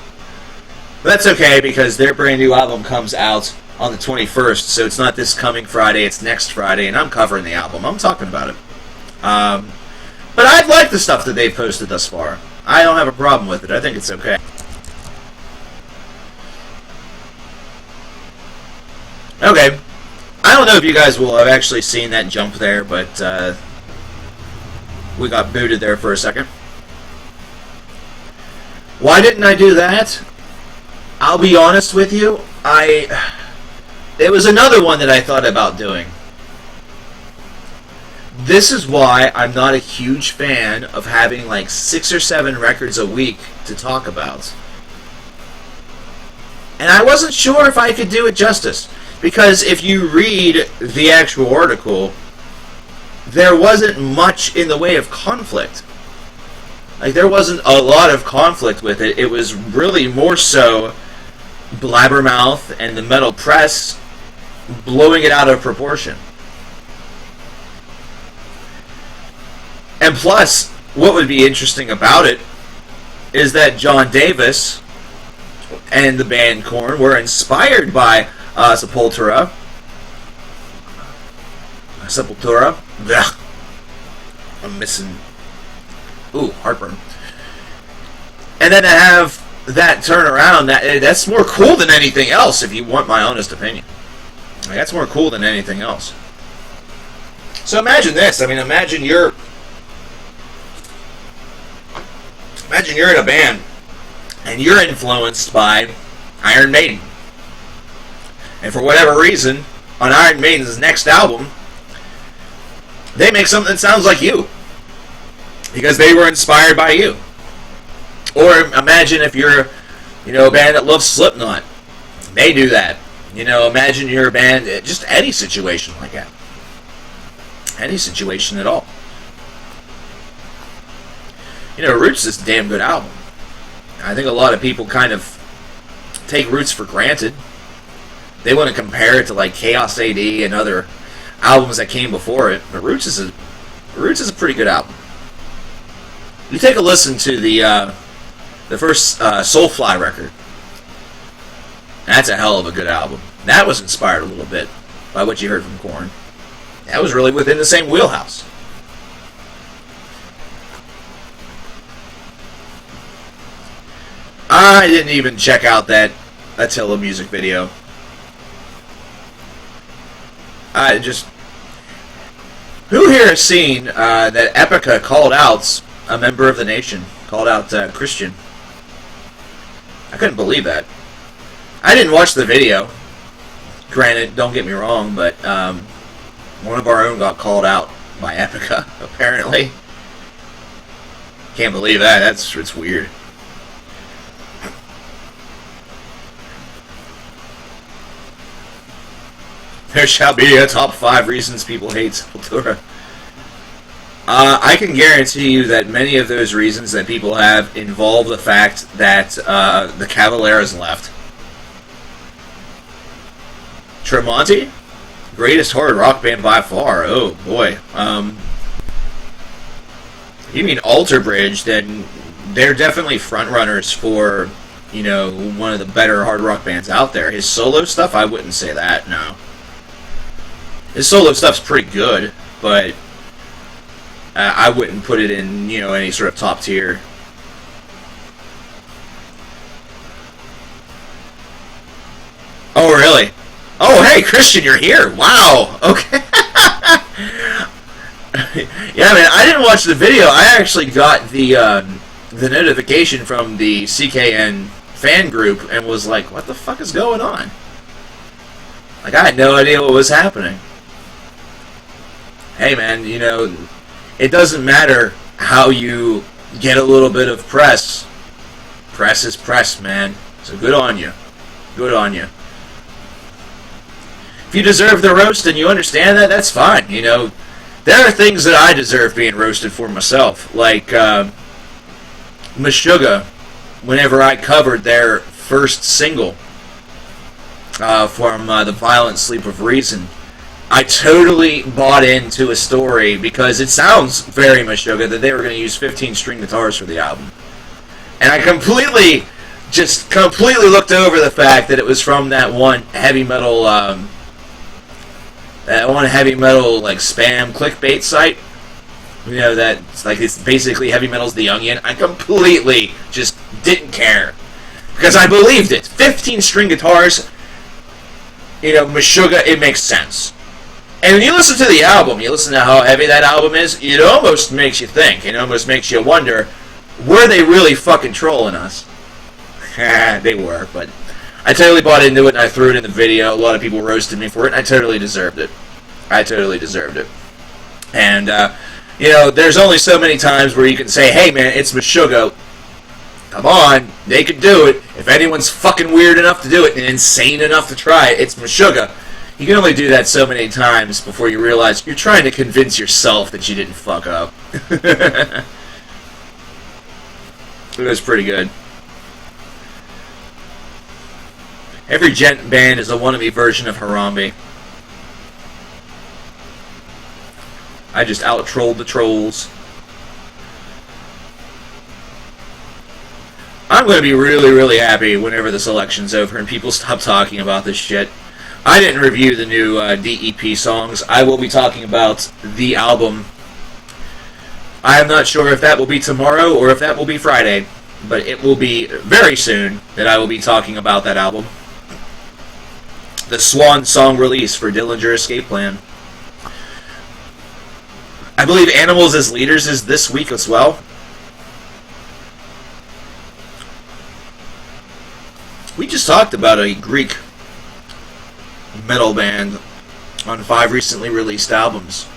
But that's okay, because their brand new album comes out on the 21st, so it's not this coming Friday, it's next Friday, and I'm covering the album. I'm talking about it. But I've liked the stuff that they've posted thus far. I don't have a problem with it. I think it's okay. Okay. I don't know if you guys will have actually seen that jump there, but we got booted there for a second. Why didn't I do that? I'll be honest with you. It was another one that I thought about doing. This is why I'm not a huge fan of having like 6 or 7 records a week to talk about. And I wasn't sure if I could do it justice. Because if you read the actual article, there wasn't much in the way of conflict. Like, there wasn't a lot of conflict with it. It was really more so Blabbermouth and the Metal Press blowing it out of proportion. And plus, what would be interesting about it is that John Davis and the band Korn were inspired by Sepultura. Blech. I'm missing. Ooh, heartburn. And then to have that turn around, that's more cool than anything else, if you want my honest opinion. Like, that's more cool than anything else. So imagine this. I mean, imagine you're in a band and you're influenced by Iron Maiden. And for whatever reason, on Iron Maiden's next album, they make something that sounds like you. Because they were inspired by you. Or imagine if you're, a band that loves Slipknot. They do that. Imagine you're a band, just any situation like that. Any situation at all. Roots is a damn good album. I think a lot of people kind of take Roots for granted. They want to compare it to like Chaos AD and other albums that came before it, but Roots is a pretty good album. You take a listen to the first Soulfly record. That's a hell of a good album. That was inspired a little bit by what you heard from Korn. That was really within the same wheelhouse. I didn't even check out that Attila music video. Who here has seen that Epica called out a member of the nation? Called out Christian. I couldn't believe that. I didn't watch the video. Granted, don't get me wrong, but one of our own got called out by Epica, apparently. Can't believe that. It's weird. There shall be a top 5 reasons people hate Sepultura. I can guarantee you that many of those reasons that people have involve the fact that the Cavaleras left. Tremonti? Greatest hard rock band by far. Oh, boy. You mean Alter Bridge, then they're definitely frontrunners for, one of the better hard rock bands out there. His solo stuff, I wouldn't say that, no. His solo stuff's pretty good, but I wouldn't put it in, any sort of top tier. Oh, really? Oh, hey, Christian, you're here. Wow. Okay. Yeah, man, I didn't watch the video. I actually got the notification from the CKN fan group and was like, what the fuck is going on? Like, I had no idea what was happening. Hey, man, it doesn't matter how you get a little bit of press. Press is press, man. So good on you. Good on you. If you deserve the roast and you understand that, that's fine. There are things that I deserve being roasted for myself. Like Meshuggah, whenever I covered their first single from The Violent Sleep of Reason, I totally bought into a story because it sounds very Meshuggah that they were going to use 15-string guitars for the album. And I completely looked over the fact that it was from that one heavy metal like spam clickbait site. That's like, it's basically Heavy Metal's The Onion. I completely just didn't care because I believed it. 15-string guitars, Meshuggah, it makes sense. And when you listen to the album, you listen to how heavy that album is, it almost makes you think. It almost makes you wonder, were they really fucking trolling us? They were, but I totally bought into it and I threw it in the video. A lot of people roasted me for it and I totally deserved it. I totally deserved it. And, there's only so many times where you can say, hey man, it's Meshuggah. Come on, they could do it. If anyone's fucking weird enough to do it and insane enough to try it, it's Meshuggah. You can only do that so many times before you realize you're trying to convince yourself that you didn't fuck up. It was pretty good. Every gent band is a wannabe version of Harambe. I just out-trolled the trolls. I'm going to be really, really happy whenever this election's over and people stop talking about this shit. I didn't review the new DEP songs. I will be talking about the album. I am not sure if that will be tomorrow or if that will be Friday. but it will be very soon that I will be talking about that album. The swan song release for Dillinger Escape Plan. I believe Animals as Leaders is this week as well. We just talked about a Greek metal band on 5 recently released albums.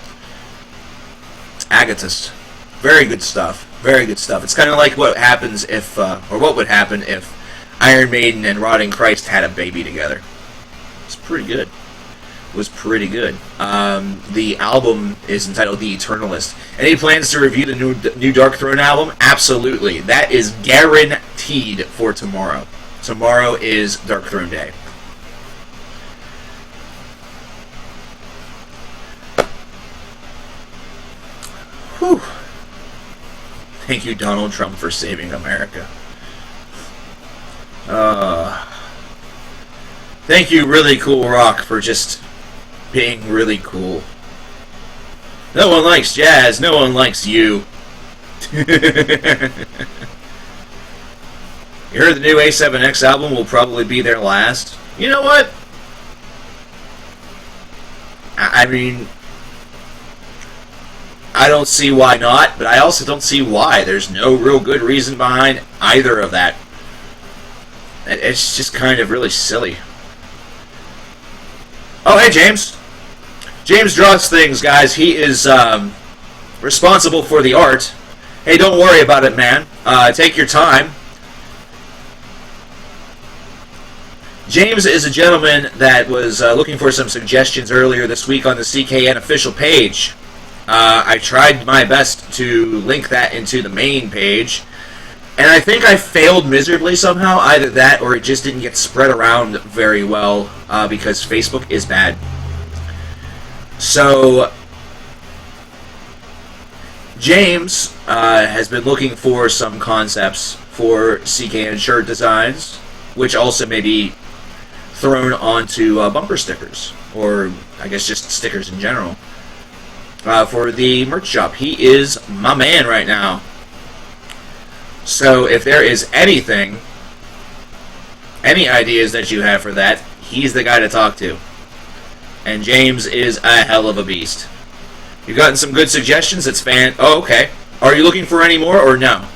Agathist. Very good stuff. Very good stuff. It's kind of like what happens if, or what would happen if Iron Maiden and Rotting Christ had a baby together. It's pretty good. It was pretty good. The album is entitled The Eternalist. Any plans to review the new Dark Throne album? Absolutely. That is guaranteed for tomorrow. Tomorrow is Dark Throne Day. Whew. Thank you, Donald Trump, for saving America. Thank you, Really Cool Rock, for just being really cool. No one likes jazz. No one likes you. You heard the new A7X album will probably be their last? You know what? I mean, I don't see why not, but I also don't see why. There's no real good reason behind either of that. It's just kind of really silly. Oh, hey, James. James draws things, guys. He is responsible for the art. Hey, don't worry about it, man. Take your time. James is a gentleman that was looking for some suggestions earlier this week on the CKN official page. I tried my best to link that into the main page, and I think I failed miserably somehow. Either that or it just didn't get spread around very well because Facebook is bad. So, James has been looking for some concepts for CKN shirt designs, which also may be thrown onto bumper stickers, or I guess just stickers in general, for the merch shop. He is my man right now. So if there is anything, any ideas that you have for that, he's the guy to talk to. And James is a hell of a beast. You've gotten some good suggestions. It's Oh, okay. Are you looking for any more, or no?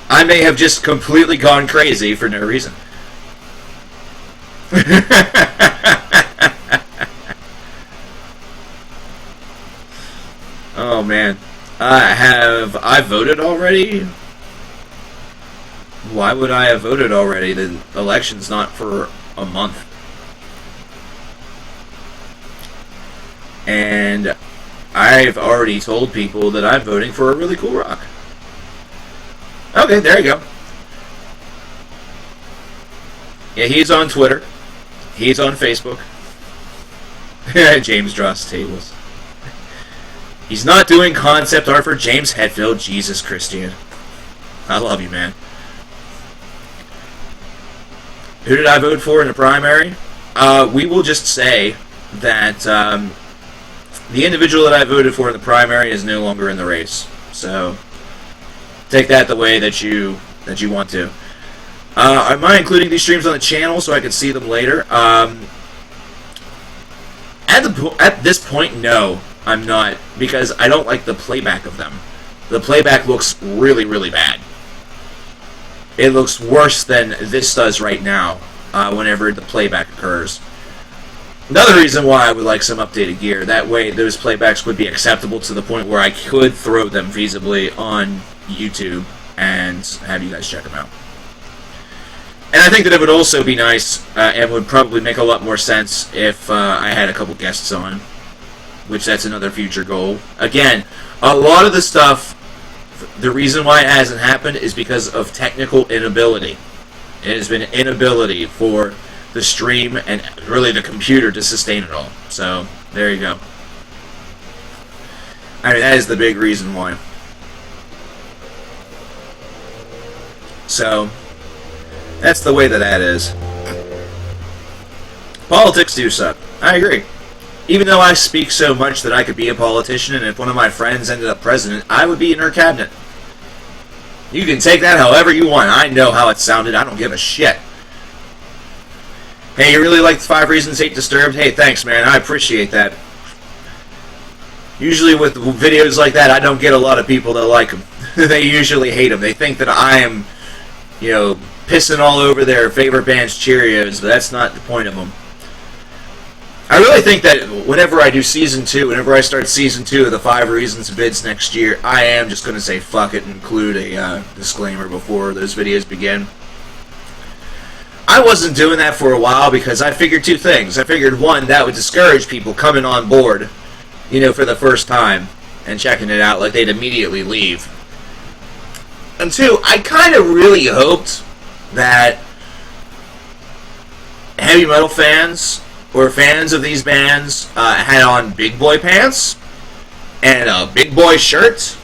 I may have just completely gone crazy for no reason. Oh man, have I voted already? Why would I have voted already? The election's not for a month, and I've already told people that I'm voting for a Really Cool Rock. Okay, there you go. Yeah, he's on Twitter. He's on Facebook. James draws tables. He's not doing concept art for James Hetfield. Jesus, Christian. I love you, man. Who did I vote for in the primary? We will just say that the individual that I voted for in the primary is no longer in the race. So take that the way that you want to. Am I including these streams on the channel so I can see them later? At this point, no, I'm not, because I don't like the playback of them. The playback looks really, really bad. It looks worse than this does right now, whenever the playback occurs. Another reason why I would like some updated gear. That way, those playbacks would be acceptable to the point where I could throw them feasibly on YouTube and have you guys check them out. And I think that it would also be nice, and would probably make a lot more sense if I had a couple guests on, which that's another future goal. Again, a lot of the stuff, the reason why it hasn't happened is because of technical inability. It has been inability for the stream and really the computer to sustain it all. So, there you go. I mean, that is the big reason why. So, that's the way that is. Politics do suck. I agree. Even though I speak so much that I could be a politician, and if one of my friends ended up president, I would be in her cabinet. You can take that however you want. I know how it sounded. I don't give a shit. Hey, you really like 5 Reasons Hate Disturbed? Hey, thanks, man. I appreciate that. Usually with videos like that, I don't get a lot of people that like them. They usually hate them. They think that I am, you know, pissing all over their favorite band's Cheerios, but that's not the point of them. I really think that whenever I do Season 2, whenever I start Season 2 of the 5 Reasons Vids next year, I am just going to say fuck it and include a disclaimer before those videos begin. I wasn't doing that for a while because I figured 2 things. I figured, 1, that would discourage people coming on board, you know, for the first time and checking it out, like they'd immediately leave. And 2, I kind of really hoped that heavy metal fans or fans of these bands had on big boy pants and a big boy shirt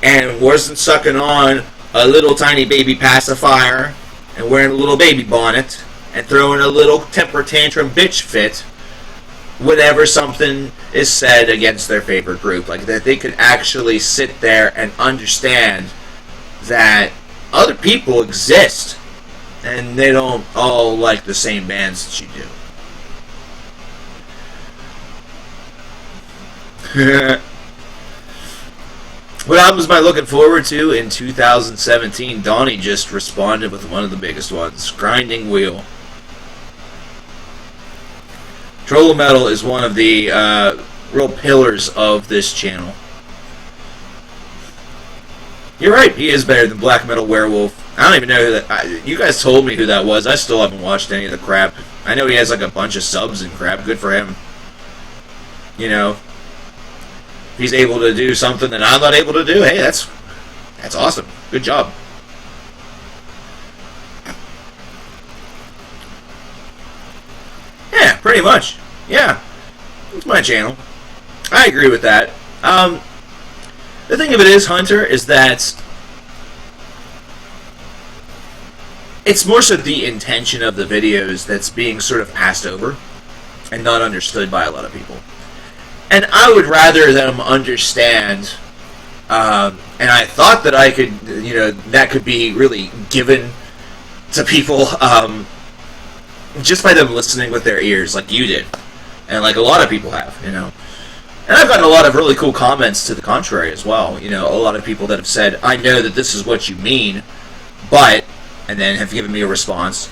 and wasn't sucking on a little tiny baby pacifier and wearing a little baby bonnet and throwing a little temper tantrum bitch fit whenever something is said against their favorite group. Like, that they could actually sit there and understand that other people exist and they don't all like the same bands that you do. What albums am I looking forward to in 2017? Donnie just responded with one of the biggest ones, Grinding Wheel. Troll Metal is one of the real pillars of this channel. You're right, he is better than Black Metal Werewolf. I don't even know who that... you guys told me who that was. I still haven't watched any of the crap. I know he has like a bunch of subs and crap. Good for him. You know, if he's able to do something that I'm not able to do, hey, that's awesome. Good job. Yeah, pretty much. Yeah, it's my channel. I agree with that. The thing of it is, Hunter, is that it's more so the intention of the videos that's being sort of passed over and not understood by a lot of people. And I would rather them understand, and I thought that I could, you know, that could be really given to people just by them listening with their ears, like you did, and like a lot of people have, you know. And I've gotten a lot of really cool comments to the contrary as well. You know, a lot of people that have said, I know that this is what you mean, but, and then have given me a response.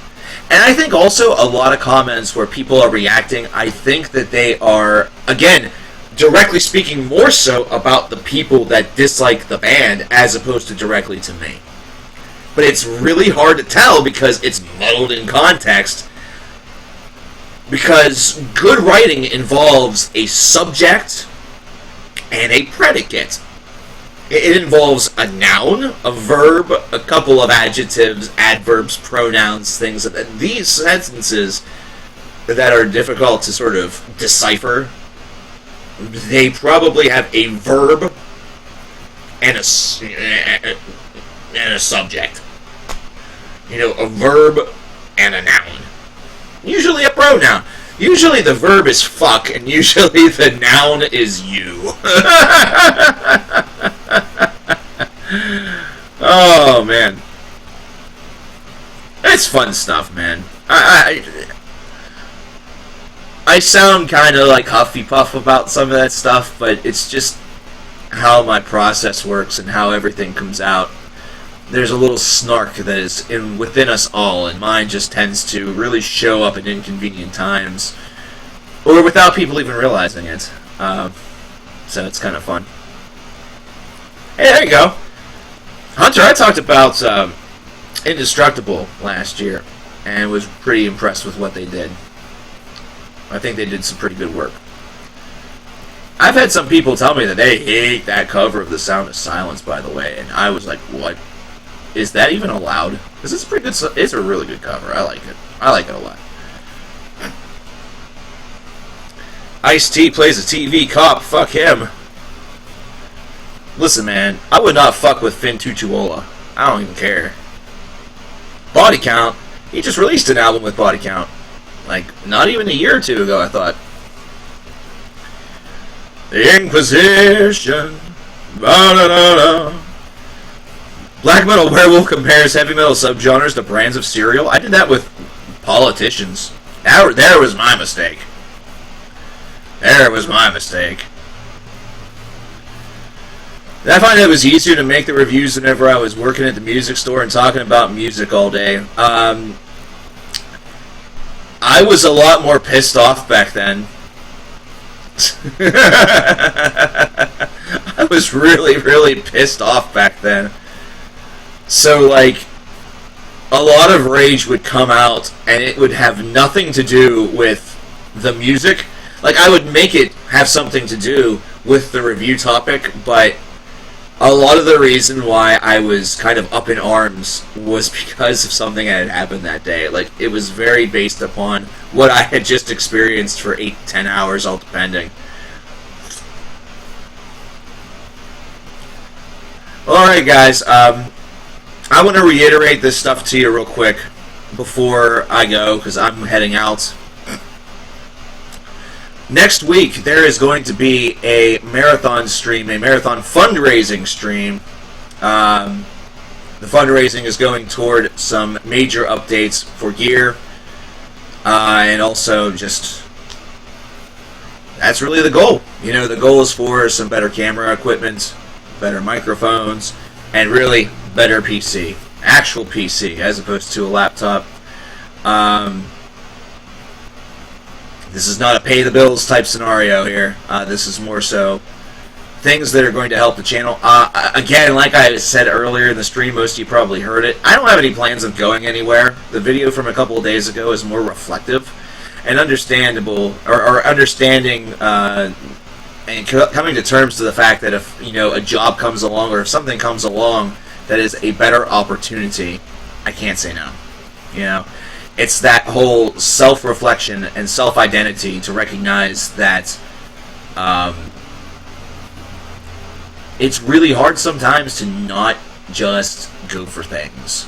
And I think also a lot of comments where people are reacting, I think that they are, again, directly speaking more so about the people that dislike the band as opposed to directly to me. But it's really hard to tell because it's muddled in context. Because good writing involves a subject and a predicate. It involves a noun, a verb, a couple of adjectives, adverbs, pronouns, things like that. These sentences that are difficult to sort of decipher, they probably have a verb and a subject. You know, a verb and a noun. Usually a pronoun. Usually the verb is fuck, and usually the noun is you. Oh, man. It's fun stuff, man. I sound kind of like Huffy Puff about some of that stuff, but it's just how my process works and how everything comes out. There's a little snark that is within us all, and mine just tends to really show up at inconvenient times, or without people even realizing it. So it's kind of fun. Hey, there you go. Hunter, I talked about Indestructible last year, and was pretty impressed with what they did. I think they did some pretty good work. I've had some people tell me that they hate that cover of The Sound of Silence, by the way, and I was like, what? Is that even allowed? Because it's pretty good. It's a really good cover. I like it. I like it a lot. Ice-T plays a TV cop. Fuck him. Listen, man. I would not fuck with Finn Tutuola. I don't even care. Body Count. He just released an album with Body Count. Like, not even a year or two ago, I thought. The Inquisition. Ba-da-da-da. Black metal werewolf compares heavy metal subgenres to brands of cereal. I did that with politicians. There was my mistake. There was my mistake. I find it was easier to make the reviews whenever I was working at the music store and talking about music all day. I was a lot more pissed off back then. I was really, really pissed off back then. So, like, a lot of rage would come out, and it would have nothing to do with the music. Like, I would make it have something to do with the review topic, but a lot of the reason why I was kind of up in arms was because of something that had happened that day. Like, it was very based upon what I had just experienced for 8-10 hours, all depending. Alright, guys, I want to reiterate this stuff to you real quick before I go, because I'm heading out. Next week, there is going to be a marathon stream, a marathon fundraising stream. The fundraising is going toward some major updates for gear, and also just, that's really the goal. You know, the goal is for some better camera equipment, better microphones, and really better PC. Actual PC, as opposed to a laptop. This is not a pay the bills type scenario here. This is more so things that are going to help the channel. Again, like I said earlier in the stream, most of you probably heard it. I don't have any plans of going anywhere. The video from a couple of days ago is more reflective and understandable, or understanding and coming to terms to the fact that if, you know, a job comes along, or if something comes along that is a better opportunity, I can't say no. You know, it's that whole self-reflection and self-identity to recognize that it's really hard sometimes to not just go for things.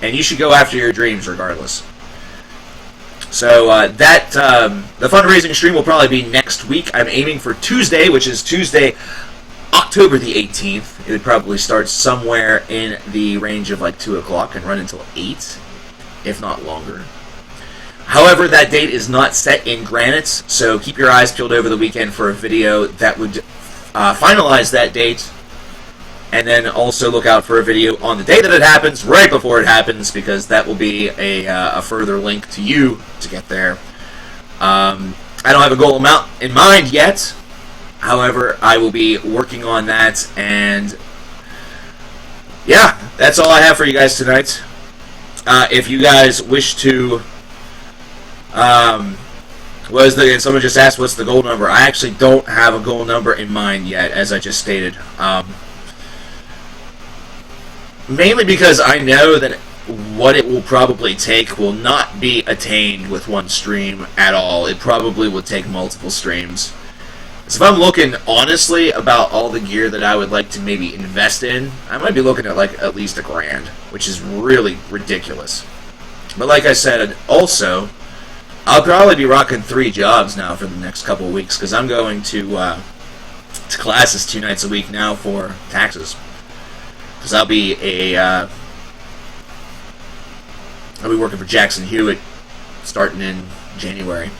And you should go after your dreams regardless. So the fundraising stream will probably be next week. I'm aiming for Tuesday, which is Tuesday, October the 18th. It would probably start somewhere in the range of like 2 o'clock and run until 8, if not longer. However, that date is not set in granite, so keep your eyes peeled over the weekend for a video that would finalize that date. And then also look out for a video on the day that it happens, right before it happens, because that will be a further link to you to get there. I don't have a goal amount in mind yet. However, I will be working on that, and yeah, that's all I have for you guys tonight. If you guys wish to, someone just asked what's the goal number. I actually don't have a goal number in mind yet, as I just stated. Mainly because I know that what it will probably take will not be attained with one stream at all. It probably will take multiple streams. So if I'm looking honestly about all the gear that I would like to maybe invest in, I might be looking at like at least $1,000, which is really ridiculous. But like I said, also, I'll probably be rocking 3 jobs now for the next couple of weeks, because I'm going to classes 2 nights a week now for taxes. Because I'll be working for Jackson Hewitt starting in January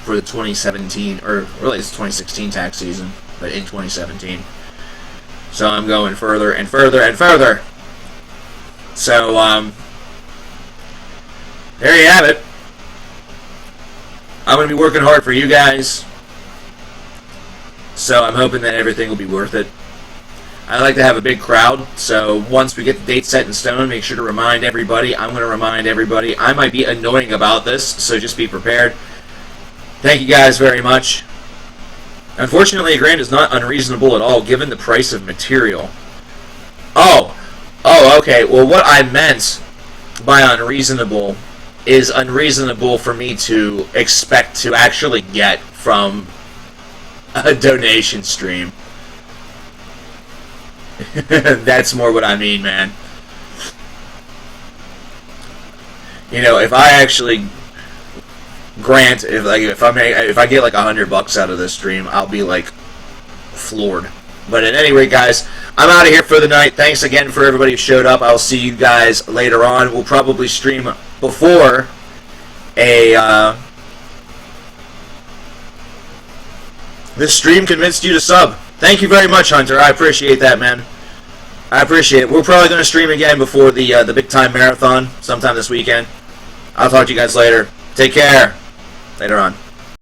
for the 2017, or really it's 2016 tax season, but in 2017. So I'm going further and further and further. So there you have it. I'm going to be working hard for you guys. So I'm hoping that everything will be worth it. I like to have a big crowd, so once we get the date set in stone, make sure to remind everybody. I'm going to remind everybody. I might be annoying about this, so just be prepared. Thank you guys very much. Unfortunately, $1,000 is not unreasonable at all, given the price of material. Oh, okay. Well, what I meant by unreasonable is unreasonable for me to expect to actually get from a donation stream. That's more what I mean, man. You know, if I actually grant, if I get like $100 out of this stream, I'll be like floored. But at any rate, guys, I'm out of here for the night. Thanks again for everybody who showed up. I'll see you guys later on. We'll probably stream before this stream convinced you to sub. Thank you very much, Hunter. I appreciate that, man. I appreciate it. We're probably going to stream again before the big time marathon sometime this weekend. I'll talk to you guys later. Take care. Later on.